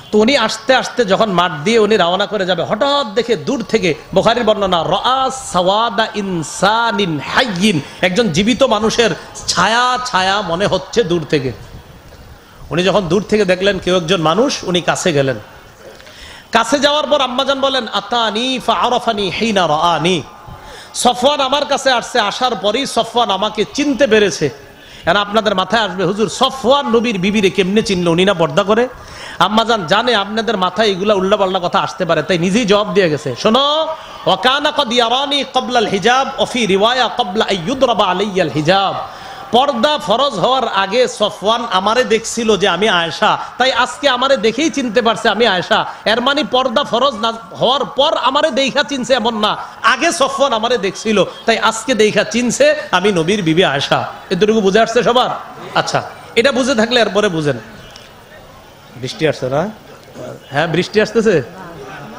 তো উনি আস্তে আস্তে যখন মাঠ দিয়ে উনি রওনা করে যাবে, হঠাৎ দেখে দূর থেকে, বুখারীর বর্ণনা, রাআস সাওয়াদা ইনসানিন হাইয়িন, একজন জীবিত মানুষের ছায়া ছায়া মনে হচ্ছে দূর থেকে। উনি যখন দূর থেকে দেখলেন কেউ একজন মানুষ, উনি কাছে গেলেন। কাছে যাওয়ার পর আম্মাজান বলেন, আতানি ফাআরাফানি হিনা রাআনি। সফওয়ান আমার কাছে আসছে, আসার পরেই সফওয়ান আমাকে চিনতে পেরেছে। এখন আপনাদের মাথায় আসবে, হুজুর সফওয়ান নবীর বিবিরে কেমনে চিনল? উনি না পর্দা করে? আম্মাজান জানে আপনাদের মাথায় এগুলা উল্টাপাল্টা কথা আসতে পারে, তাই নিজেই জবাব দিয়ে গেছে। শোনো, ওয়াকানা কদ ইয়ারানি ক্বাবলাল হিজাব ওয়া ফি রিওয়ায়া ক্বাবলা আইয়ুদরাবা আলাইয়াল হিজাব। পর্দা ফরজ হওয়ার আগে সফওয়ান আমারে দেখছিল যে আমি আয়েশা, তাই আজকে আমারে দেখেই চিনতে পারছে আমি আয়েশা। এর মানে পর্দা ফরজ না হওয়ার পর আমারে দেখা চিনছে এমন না, আগে সফওয়ান আমারে দেখছিল, তাই আজকে দেখা চিনছে আমি নবীর বিবি আয়েশা। এতটুকু বুঝে আসছে সবার? আচ্ছা, এটা বুঝে থাকলে এরপরে বুঝেন। বৃষ্টি আসছে না? হ্যাঁ, বৃষ্টি আসতেছে।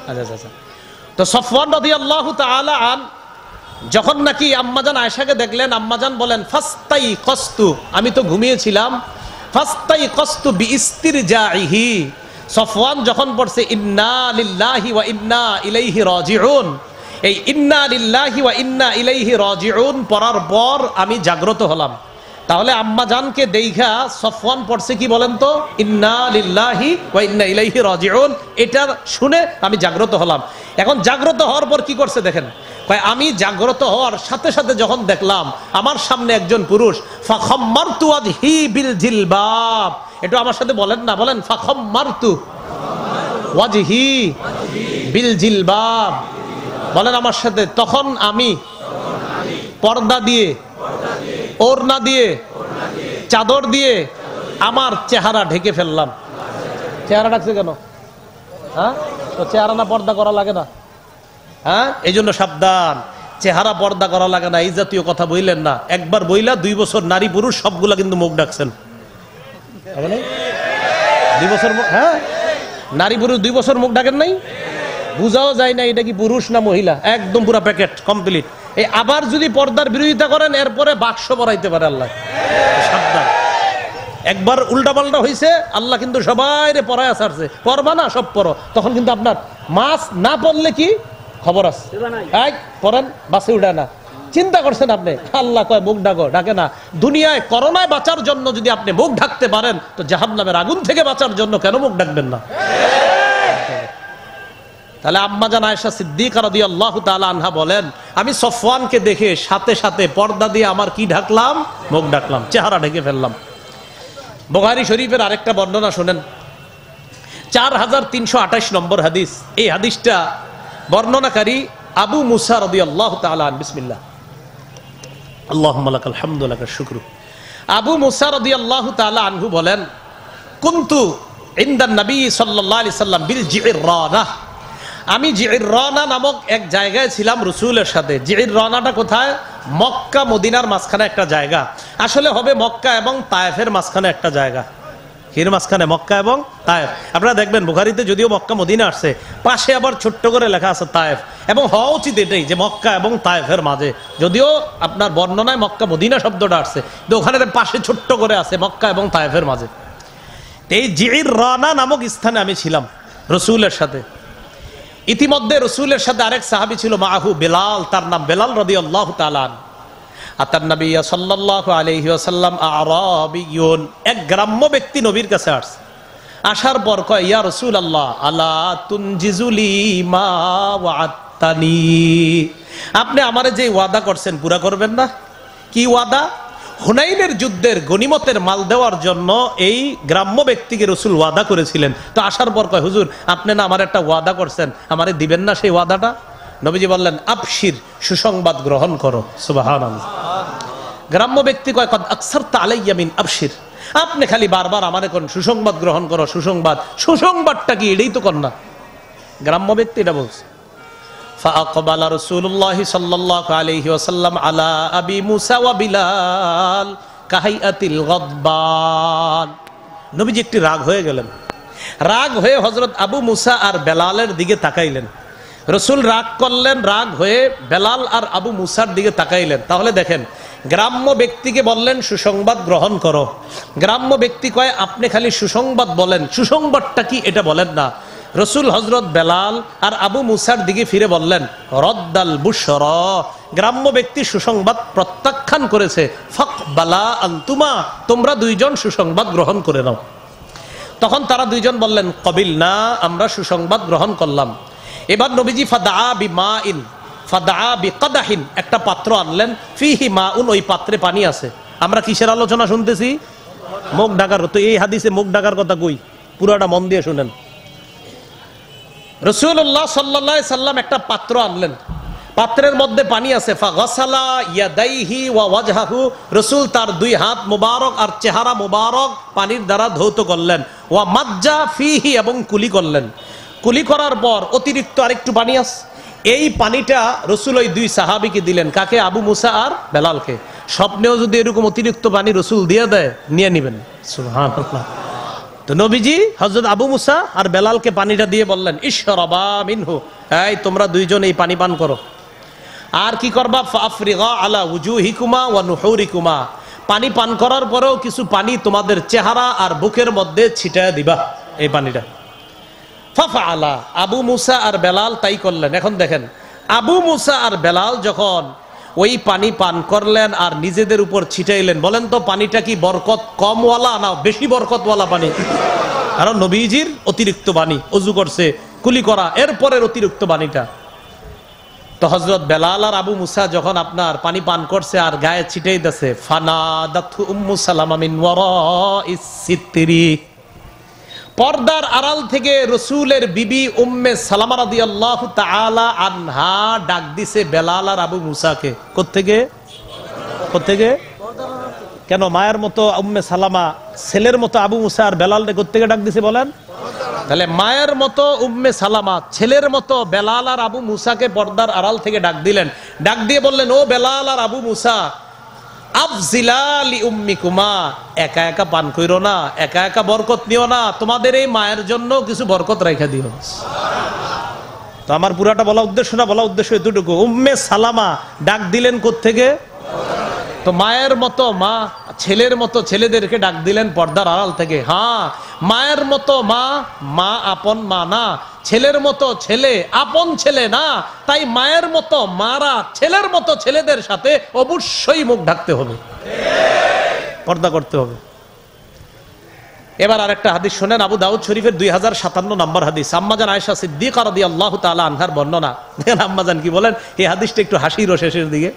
আচ্ছা আচ্ছা। তো সফওয়ান রাদিয়াল্লাহু তাআলা আন যখন নাকি আম্মাজান আয়েশাকে দেখলেন, আম্মাজান বলেন, ফাস্তাই কস্তু, আমি তো ঘুমিয়েছিলাম। ফাস্তাই কস্তু বিইস্তিরজাইহি। সফওয়ান যখন পড়ছে ইন্না লিল্লাহি ওয়া ইন্না ইলাইহি রাজিউন, এই ইন্না লিল্লাহি ওয়া ইন্না ইলাইহি রাজিউন পড়ার পর আমি জাগ্রত হলাম। তাহলে আম্মাজানকে দেইখা সফওয়ান পড়ছে কি বলেন তো? ইন্না লিল্লাহি ওয়া ইন্না ইলাইহি রাজিউন। এটা শুনে আমি জাগ্রত হলাম। এখন জাগ্রত হওয়ার পর কি করছে দেখেন, আমি জাগ্রত হওয়ার সাথে সাথে যখন দেখলাম আমার সামনে একজন পুরুষ, ফাখাম্মারতু ওয়াজহি বিল জিলবাব। এটা আমার সাথে বলেন না, বলেন ফাখাম্মারতু ওয়াজহি বিল জিলবাব, বলেন আমার সাথে। তখন আমি পর্দা দিয়ে, ওড়না দিয়ে, চাদর দিয়ে আমার চেহারা ঢেকে ফেললাম। চেহারা ঢাকছে কেন? হ্যাঁ, তো চেহারা না পর্দা করা লাগে না? হ্যাঁ, এই জন্য সাবধান, চেহারা পর্দা করা লাগে না এই জাতীয় কথা বইলেন না। একবার বইলা 2 বছর নারী পুরুষ সবগুলা কিন্তু মুখ ডাকছেন। 2 বছর, হ্যাঁ, নারী পুরুষ 2 বছর মুখ ডাকেন নাই, বুঝাও যায় না এটা কি পুরুষ না মহিলা, একদম পুরা প্যাকেট কমপ্লিট। এই আবার যদি পর্দার বিরোধিতা করেন, এরপরে বাক্স বড়াইতে পারে আল্লাহ। সাবধান, একবার উল্টা পাল্টা হয়েছে, আল্লাহ কিন্তু সবাই রে পড়ায় ছাড়ছে, পড়বা না সব পড়ো, তখন কিন্তু আপনার মাছ না পড়লে কি খবর আছে, পড়েন বাসে উঠে না। চিন্তা করছেন আপনি? আল্লাহ কয় মুখ ডাকো, ডাকে না। দুনিয়ায় করোনায় বাঁচার জন্য যদি আপনি মুখ ঢাকতে পারেন, তো জাহান্নামের আগুন থেকে বাঁচার জন্য কেন মুখ ডাকবেন না? তাহলে আম্মাজান আয়েশা সিদ্দিকা রাদিয়াল্লাহু তাআলা আনহা বলেন, আমি সফওয়ানকে দেখে সাথে সাথে পর্দা দিয়ে আমার কি ঢাকলাম? মুখ ঢাকলাম, চেহারা ঢেকে ফেললাম। বুখারী শরীফের আরেকটা বর্ণনা শুনেন, 4328 নম্বর হাদিস। এই হাদিসটা বর্ণনাকারী আবু মুসা রাদিয়াল্লাহু তাআলা আন। বিসমিল্লাহ, আল্লাহুম্মা লাকাল হামদু লাকাশ শুকরু। আবু মুসা রাদিয়াল্লাহু তাআলা আনহু বলেন, কুনতু ইনদান নবী সাল্লাল্লাহু আলাইহি সাল্লাম বিল জিররানা। আমি জিররানা নামক এক জায়গায় ছিলাম রাসূলের সাথে। জিররানাটা কোথায়? মক্কা মদিনার মাঝখানে একটা জায়গা। আসলে হবে মক্কা এবং তায়েফের মাঝখানে একটা জায়গা। এর মাঝখানে মক্কা এবং তায়েফ। আপনারা দেখবেন বুখারীতে যদিও মক্কা মদিনা আসছে, পাশে আবার ছোট্ট করে লেখা আছে তায়েফ, এবং হওয়া উচিত এটাই যে মক্কা এবং তায়েফের মাঝে, যদিও আপনার বর্ণনায় মক্কা মদিনা শব্দটা আসছে, তো ওখানে পাশে ছোট্ট করে আছে মক্কা এবং তায়েফের মাঝে। এই জিররানা নামক স্থানে আমি ছিলাম রাসূলের সাথে। ইতিমধ্যে রাসূলের সাথে আরেক সাহাবী ছিল, মাহু বেলাল, তার নাম বেলাল রাদিয়াল্লাহু তাআলা আনহু। আতান নবী সাল্লাল্লাহু আলাইহি ওয়াসাল্লাম আরাবিয়ুন, এক গ্রাম্য ব্যক্তি নবীর কাছে আসছে। আসার পর কয়, ইয়া রাসূলুল্লাহ আলা তুনজিজুলি মা ওয়া'আতানি, আপনি আমারে যে ওয়াদা করছেন পুরা করবেন না? কি ওয়াদা? হুনাইনের যুদ্ধের গনিমতের মাল দেওয়ার জন্য এই গ্রাম্য ব্যক্তিকে রাসূল ওয়াদা করেছিলেন। তো আসার পর কয়, হুজুর আপনি না আমার একটা ওয়াদা করছেন, আমারে দিবেন না সেই ওয়াদাটা? নবীজি বললেন, আবশির, সুসংবাদ গ্রহণ করো। সুবহানাল্লাহ। গ্রাম্য ব্যক্তি কয়, কদ আকসারতা আলাইয়া মিন আবশির, আপনি খালি বারবার আমারে কোন সুসংবাদ গ্রহণ করো, সুসংবাদ। সুসংবাদটা কি? এটাই তো কর না। গ্রাম্য ব্যক্তি এটা বলছে। ফাআকবালা রাসূলুল্লাহ সাল্লাল্লাহু আলাইহি ওয়াসাল্লাম আলা আবি মুসা ওয়া বিলাল কাহাইয়াতিল গাদবান। নবীজি একটু রাগ হয়ে গেলেন। রাগ হয়ে হযরত আবু মুসা আর বেলালের দিকে তাকাইলেন। রসুল রাগ করলেন, রাগ হয়ে বেলাল আর আবু মুসার দিকে তাকাইলেন। তাহলে দেখেন, গ্রাম্য ব্যক্তিকে বললেন সুসংবাদ গ্রহণ করো। গ্রাম্য ব্যক্তি কয় আপনি খালি সুসংবাদ বলেন, সুসংবাদটা কি এটা বলেন না। রসুল হযরত বেলাল আর আবু মুসার দিকে ফিরে বললেন রদ্দাল বুশরা, গ্রাম্য ব্যক্তি সুসংবাদ প্রত্যাখ্যান করেছে, ফাকবালা আনতুমা, তোমরা দুইজন সুসংবাদ গ্রহণ করে নাও। তখন তারা দুইজন বললেন কবিলনা, আমরা সুসংবাদ গ্রহণ করলাম। এবার নবীজি ফাদা বিমাইন ফাদা বিকাদাহিন, একটা পাত্র আনলেন, ফিহি মাউন, ওই পাত্রে পানি আছে। আমরা কিসের আলোচনা শুনতেছি? মুখ ঢাকার। তো এই হাদিসে মুখ ঢাকার কথা কই? পুরোটা মন দিয়ে শুনেন। রাসূলুল্লাহ সাল্লাল্লাহু আলাইহি সাল্লাম একটা পাত্র আনলেন, পাত্রের মধ্যে পানি আছে। ফাগাসালা ইয়াদাইহি ওয়া ওয়াজহাহু, রাসূল তার দুই হাত মুবারক আর চেহারা মুবারক পানির দ্বারা ধৌত করলেন। ওয়া মাজ্জা ফিহি, এবং কুলি করলেন। কুলি করার পর অতিরিক্ত আরেকটু পানি আছে, এই পানিটা রসুল ওই দুই সাহাবীকে দিলেন। কাকে? আবু মুসা আর বেলালকে। স্বপ্নেও যদি এরকম অতিরিক্ত পানি রসুল দিয়ে দেয়, নিয়ে নিবেন। সুবহানাল্লাহ। তো নবীজি হযরত আবু মুসা আর বেলালকে পানিটা দিয়ে বললেন ইশরাবা মিনহু, এই তোমরা দুইজন এই পানি পান করো। আর কি করবা? ফাফরিগা আলা উজুহিকুমা ওয়া নুহুরিকুমা, পানি পান করার পরেও কিছু পানি তোমাদের চেহারা আর বুকের মধ্যে ছিটায় দিবা এই পানিটা। ফাফআলা, আবু মুসা আর বেলাল তাই করলেন। এখন দেখেন, আবু মুসা আর বেলাল যখন ওই পানি পান করলেন আর নিজেদের উপর ছিটাইলেন, বলেন তো পানিটা কি বরকত কমওয়ালা না বেশি বরকতওয়ালা পানি? কারণ নবীজির অতিরিক্ত পানি, অজু করছে, কুলি করা, এরপরের অতিরিক্ত পানিটা। তো হযরত বেলাল আর আবু মুসা যখন আপনার পানি পান করছে আর গায়ে ছিটাই দিয়েছে, ফানাদাতু উম্মু সালামা মিন ওয়ারাইস সিত্রি, পর্দার আড়াল থেকে রসুলের বিবি উম্মে সালামা রাদিয়াল্লাহু তাআলা আনহা ডাক দিছে বেলাল আর আবু মুসাকে। কোত্থেকে? কেন মায়ের মতো উম্মে সালামা, ছেলের মতো আবু মুসা আর বেলালকে কোত্থেকে ডাক দিছে বলেন? তাহলে মায়ের মতো উম্মে সালামা, ছেলের মতো বেলাল আর আবু মুসাকে পর্দার আড়াল থেকে ডাক দিলেন। ডাক দিয়ে বললেন, ও বেলাল আর আবু মুসা, আফজিলা লি উম্মিকুমা, একা একা পান কইরো না, একা একা বরকত নিও না, তোমাদের এই মায়ের জন্য কিছু বরকত রেখে দিও। তো আমার পুরাটা বলা উদ্দেশ্য না, বলা উদ্দেশ্য এতটুকু, উম্মে সালামা ডাক দিলেন কোত্থেকে? তো মায়ের মতো মা, ছেলের মতো ছেলেদেরকে ডাক দিলেন পর্দার আড়াল থেকে। হ্যাঁ, মায়ের মতো মা, মা আপন মা না, ছেলের মতো ছেলে আপন ছেলে না, তাই মায়ের মতো মারা ছেলের মতো ছেলেদের সাথে অবশ্যই মুখ ঢাকতে হবে, পর্দা করতে হবে। এবার আরেকটা হাদিস শুনেন, আবু দাউদ শরীফের 2057 নম্বর হাদিস, আম্মাজান আয়েশা সিদ্দিকা রাদিয়াল্লাহু তাআলা আনহার বর্ণনা। দেখেন আম্মাজান কি বলেন, এই হাদিসটা একটু হাসিরও শেষের দিকে।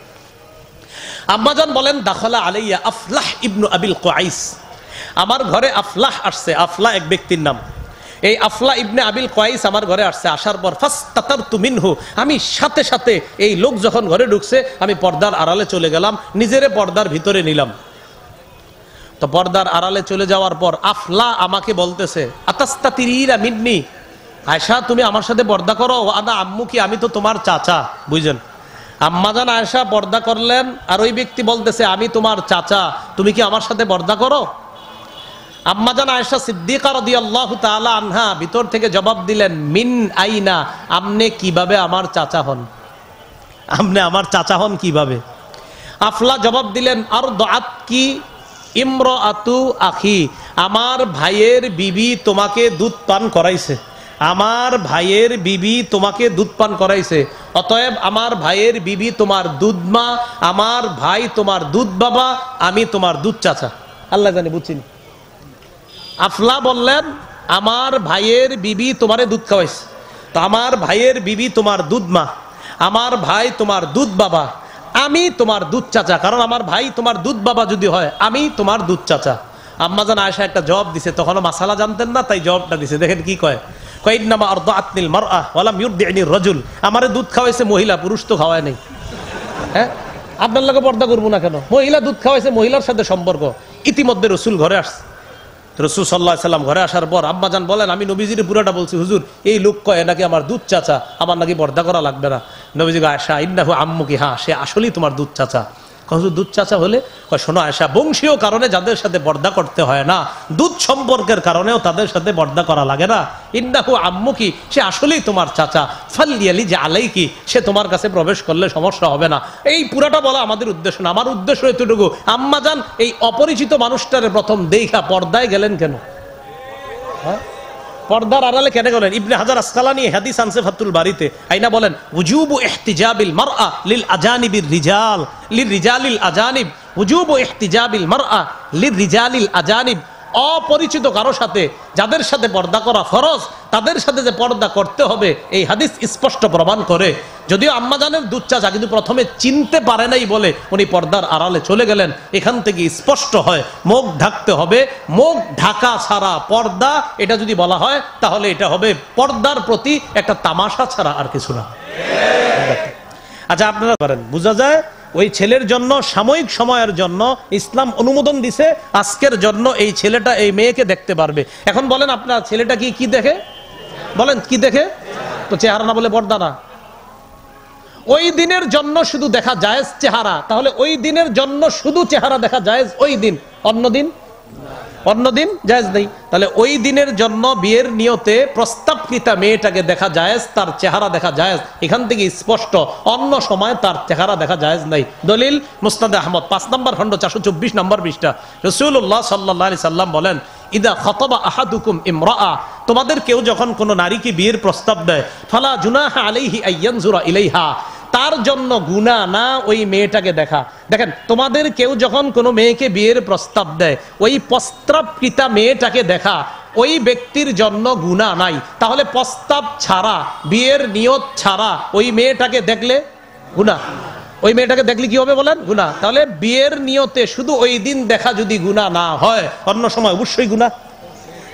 আম্মাজান বলেন, দাখালা আলাইয়া আফলাহ ইবনু আবিল কুআইস, আমার ঘরে আফলাহ আসছে। আফলাহ এক ব্যক্তির নাম। এই আফলাহ ইবনে আবিল কুআইস আমার ঘরে আসছে। আসার পর ফাসতাতারতু মিনহু, আমি সাথে সাথে এই লোক যখন ঘরে ঢুকছে আমি পর্দার আড়ালে চলে গেলাম, নিজেরে পর্দার ভিতরে নিলাম। তো পর্দার আড়ালে চলে যাওয়ার পর আফলাহ আমাকে বলতেছে, আতাস্তাতিরিনা মিন্নি, আয়েশা তুমি আমার সাথে পর্দা করো, আনা আম্মু কি, আমি তো তোমার চাচা। বুঝলেন? আম্মাজান আয়েশা পর্দা করলেন আর ওই ব্যক্তি বলতেছে আমি তোমার চাচা, তুমি কি আমার সাথে পর্দা করো? আম্মাজান আয়েশা সিদ্দিকা রাদিয়াল্লাহু তাআলা আনহা ভিতর থেকে জবাব দিলেন, মিন আইনা, আপনি কিভাবে আমার চাচা হন? আপনি আমার চাচা হন কিভাবে? আফলা জবাব দিলেন, আর দাআত কি ইমরাআতু আখি, আমার ভাইয়ের বিবি তোমাকে দুধ পান করাইছে, আমার ভাইয়ের বিবি তোমাকে দুধ পান করাইছে, অতএব আমার ভাইয়ের বিবি তোমার দুধ মা, আমার ভাই তোমার দুধ বাবা, আমি তোমার দুধ চাচা। আল্লাহ জানে, বুঝছেন? আফলা বললেন আমার ভাইয়ের বিবি তোমারে দুধ খাওয়াইছে, তো আমার ভাইয়ের বিবি তোমার দুধ মা, আমার ভাই তোমার দুধ বাবা, আমি তোমার দুধ চাচা। কারণ আমার ভাই তোমার দুধ বাবা যদি হয়, আমি তোমার দুধ চাচা। আম্মাজান আয়েশা একটা জবাব দিছে, তখনও মাসালা জানতেন না, তাই জবাবটা দিছে। দেখেন কি কয়, কইন্নামা আরদাআতনিল মারআ ওয়ালাম ইউরদিনির রাজুল, আমারে দুধ খাওয়াইছে মহিলা, পুরুষ তো খাওয়ায় নাই। হ্যাঁ, আপনার লগে পর্দা করবো না কেন? মহিলা দুধ খাওয়াইছে, মহিলার সাথে সম্পর্ক। ইতিমধ্যে রসুল ঘরে আসছে। রসুল সাল্লাল্লাহু আলাইহি সাল্লাম ঘরে আসার পর আম্মাজান বলেন, আমি নবীজির পুরাটা বলছি, হুজুর এই লোক কয় নাকি আমার দুধ চাচা, আমার নাকি পর্দা করা লাগবে না। নবীজি আয়েশা ইন্নাহু আম্মুকি, হ্যাঁ সে আসলেই তোমার দুধ চাচা। হুজুর দুধ চাচা হলে? শোনো আয়েশা, বংশীয় কারণে যাদের সাথে পর্দা করতে হয় না, দুধ সম্পর্কের কারণেও তাদের সাথে পর্দা করা লাগে না। ইন্নাহু আম্মুকি, সে আসলেই তোমার চাচা। ফালিয়ালি যে আলাইকি, সে তোমার কাছে প্রবেশ করলে সমস্যা হবে না। এই পুরাটা বলা আমাদের উদ্দেশ্য না, আমার উদ্দেশ্য এতটুকু, আম্মা জান এই অপরিচিত মানুষটারে প্রথম দেখা পর্দায় গেলেন কেন? হ্যাঁ, পর্দার আড়ালে কেন গেলেন? ইবনে হাজার আসকালানী হাদিস আনসে ফাতুল বারিতে আইনা বলেন, উজুবু ইহতিজাবিল মারআ লিল আজানিবির রিজাল লিল রিজালিল আজানিব, উজুবু ইহতিজাবিল মারআ লিল রিজালিল আজানিব। অপরিচিত কারো সাথে যাদের সাথে পর্দা করা ফরজ, তাদের সাথে যে পর্দা করতে হবে, এই হাদিস স্পষ্ট প্রমাণ করে। যদিও আম্মাজানের দুধ চাচা, কিন্তু প্রথমে চিনতে পারে নাই বলে উনি পর্দার আড়ালে চলে গেলেন। এখান থেকে স্পষ্ট হয় মুখ ঢাকতে হবে। মুখ ঢাকা ছাড়া পর্দা, এটা যদি বলা হয় তাহলে এটা হবে পর্দার প্রতি একটা তামাশা ছাড়া আর কিছু না। আচ্ছা, আপনারা করেন, বোঝা যায় ওই ছেলের জন্য সাময়িক সময়ের জন্য ইসলাম অনুমোদন দিছে, আজকের জন্য এই ছেলেটা এই মেয়েকে দেখতে পারবে। এখন বলেন আপনার ছেলেটা কি দেখে? বলেন কি দেখে? তো চেহারা না বলে পর্দা না। ওই দিনের জন্য শুধু দেখা জায়েজ চেহারা, তাহলে ওই দিনের জন্য শুধু চেহারা দেখা জায়েজ ওই দিন, অন্য দিন জায়েজ নেই। তাহলে ওই দিনের জন্য বিয়ের নিয়তে প্রস্তাবকৃতা মেয়েটাকে দেখা জায়েজ, তার চেহারা দেখা জায়েজ, এখান থেকে স্পষ্ট। অন্য সময় তার চেহারা দেখা জায়েজ নাই। দলিল মুসনাদে আহমদ 5 নম্বর খণ্ড 424 নম্বর পৃষ্ঠা। রাসূলুল্লাহ সাল্লাল্লাহু আলাইহি সাল্লাম বলেন, ইদা খাতাবা আহাদুকুম ইমরাআ, তোমাদের কেউ যখন কোন নারীকে বিয়ের প্রস্তাব দেয়, ফালা জুনাহা আলাইহি আইয়ানজুরা ইলাইহা, তার জন্য গুনাহ না ওই মেয়েটাকে দেখা। দেখেন, তোমাদের কেউ যখন কোনো মেয়েকে বিয়ের প্রস্তাব দেয়, ওই প্রস্তাবকৃতা মেয়েটাকে দেখা ওই ব্যক্তির জন্য গুনাহ নাই। তাহলে প্রস্তাব ছাড়া, বিয়ের নিয়ত ছাড়া ওই মেয়েটাকে দেখলে গুনাহ। ওই মেয়েটাকে দেখলে কি হবে বলেন? গুনাহ। তাহলে বিয়ের নিয়তে শুধু ওই দিন দেখা যদি গুনাহ না হয়, অন্য সময় অবশ্যই গুনাহ।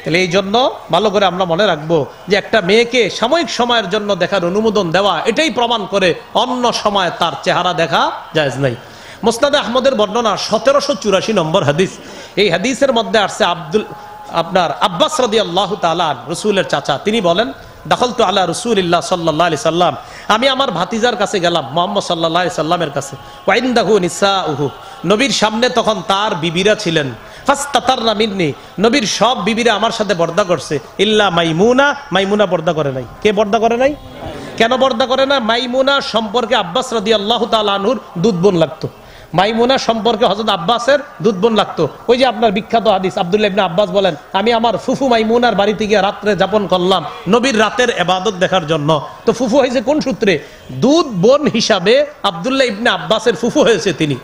তাহলে এই জন্য ভালো করে আমরা মনে রাখবো যে একটা মেয়েকে সাময়িক সময়ের জন্য দেখার অনুমোদন দেওয়া, এটাই প্রমাণ করে অন্য সময় তার চেহারা দেখা জায়েজ নাই। মুসনাদে আহমদের বর্ণনা 1784 নম্বর হাদিস। এই হাদিসের মধ্যে আসছে আব্বাস রাদিয়াল্লাহু তাআলা রাসূলের চাচা, তিনি বলেন, দাখালতু আলা রাসূলিল্লাহ সাল্লাল্লাহু আলাইহি সাল্লাম, আমি আমার ভাতিজার কাছে গেলাম, মুহাম্মদ সাল্লাল্লাহু আলাইহি সাল্লামের কাছে। ওয়া ইনদাহু নিসাউহু, নবীর সামনে তখন তার বিবিরা ছিলেন। ফাস্তাতারনা মিন্নি, নবীর সব বিবিরা আমার সাথে পর্দা করছে, ইল্লা মাইমুনা, মাইমুনা পর্দা করে নাই। কে পর্দা করে নাই? কেন পর্দা করে না? মাইমুনা সম্পর্কে আব্বাস রাদিয়াল্লাহু তাআলা আনহুর দুধ বোন লাগতো। মাইমুনা সম্পর্কে হযরত আব্বাসের দুধ বোন লাগতো। ওই যে আপনার বিখ্যাত হাদিস, আব্দুল্লাহ ইবনে আব্বাস বলেন, আমি আমার ফুফু মাইমুনার বাড়িতে গিয়ে রাত্রে যাপন করলাম নবীর রাতের ইবাদত দেখার জন্য। তো ফুফু হয়েছে কোন সূত্রে? দুধ বোন হিসাবে আব্দুল্লাহ ইবনে আব্বাসের ফুফু হয়েছে তিনি।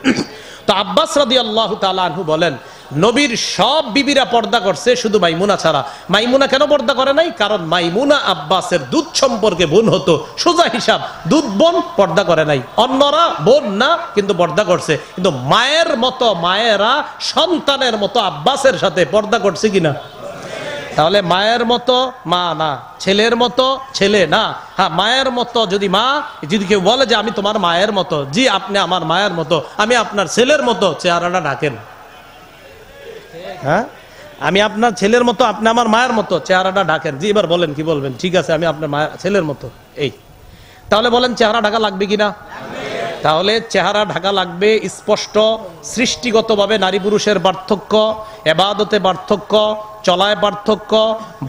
তো আব্বাস রাদিয়াল্লাহু তাআলা আনহু বলেন, নবীর সব বিবিরা পর্দা করছে, শুধু মাইমুনা ছাড়া। মাইমুনা কেন পর্দা করে নাই? কারণ মাইমুনা আব্বাসের দুধ সম্পর্কে বোন হতো, সোজা হিসাব, দুধ বোন পর্দা করে নাই। অন্যরা বোন না, কিন্তু পর্দা করছে। কিন্তু মায়ের মতো, মায়েরা সন্তানের মতো আব্বাসের সাথে পর্দা করছে কিনা? তাহলে মায়ের মতো মা না, ছেলের মতো ছেলে না। হ্যাঁ, মায়ের মতো যদি মা, যদি কেউ বলে যে আমি তোমার মায়ের মতো, জি আপনি আমার মায়ের মতো, আমি আপনার ছেলের মতো, চেহারাটা ঢাকেন। হ্যাঁ, আমি আপনার ছেলের মতো, আপনি আমার মায়ের মতো, চেহারাটা ঢাকেন। জি, এবার বলেন কি বলবেন? ঠিক আছে, আমি আপনার মায়ের ছেলের মতো। এই তাহলে বলেন চেহারা ঢাকা লাগবে কিনা? তাহলে চেহারা ঢাকা লাগবে স্পষ্ট। সৃষ্টিগতভাবে নারী পুরুষের পার্থক্য, ইবাদতে পার্থক্য, চলায় পার্থক্য,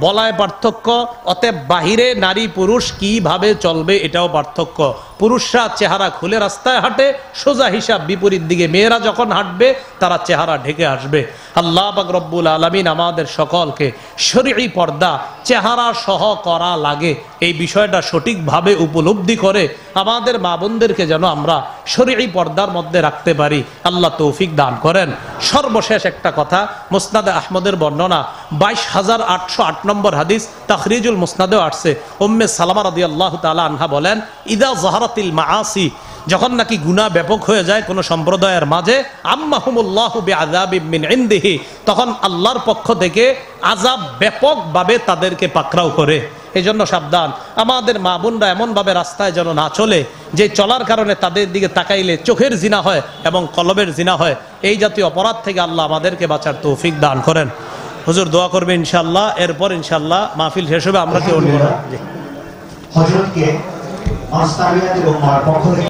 বলায় পার্থক্য, অতএব বাহিরে নারী পুরুষ কিভাবে চলবে এটাও পার্থক্য। পুরুষরা চেহারা খুলে রাস্তায় হাঁটে, সোজা হিসাব বিপরীত দিকে মেয়েরা যখন হাঁটবে তারা চেহারা ঢেকে আসবে। আল্লাহ পাক রব্বুল আলামিন আমাদের সকলকে শরঈ পর্দা চেহারা সহ করা লাগে এই বিষয়টা সঠিকভাবে উপলব্ধি করে আমাদের মা বোনদেরকে যেন আমরা শরঈ পর্দার মধ্যে রাখতে পারি, আল্লাহ তৌফিক দান করেন। সর্বশেষ একটা কথা, মুসনাদে আহমদের বর্ণনা 22,808 নম্বর হাদিস, তাখরিজুল মুসনাদেও আসছে। উম্মে সালামা রাদিয়াল্লাহু তাআলা আনহা বলেন, ইদা যাহারাতিল মাআসি, যখন নাকি গুনাহ ব্যাপক হয়ে যায় কোন সম্প্রদায়ের মাঝে, আম্মাহুমুল্লাহু বিআযাবিম মিন ইনদিহি, তখন আল্লাহর পক্ষ থেকে আযাব ব্যাপকভাবে তাদেরকে পাকড়াও করে। এই জন্য সাবধান, আমাদের মা বোনরা এমনভাবে রাস্তায় যেন না চলে যে চলার কারণে তাদের দিকে তাকাইলে চোখের জিনা হয় এবং কলবের জিনা হয়। এই জাতীয় অপরাধ থেকে আল্লাহ আমাদেরকে বাঁচার তৌফিক দান করেন। হুজুর দোয়া করবে ইনশাআল্লাহ, এরপর ইনশাআল্লাহ মাহফিল শেষ হবে। আমরা কি অনুমোদন হযরতকে মাস্তারিয়াত এবং মার পক্ষ থেকে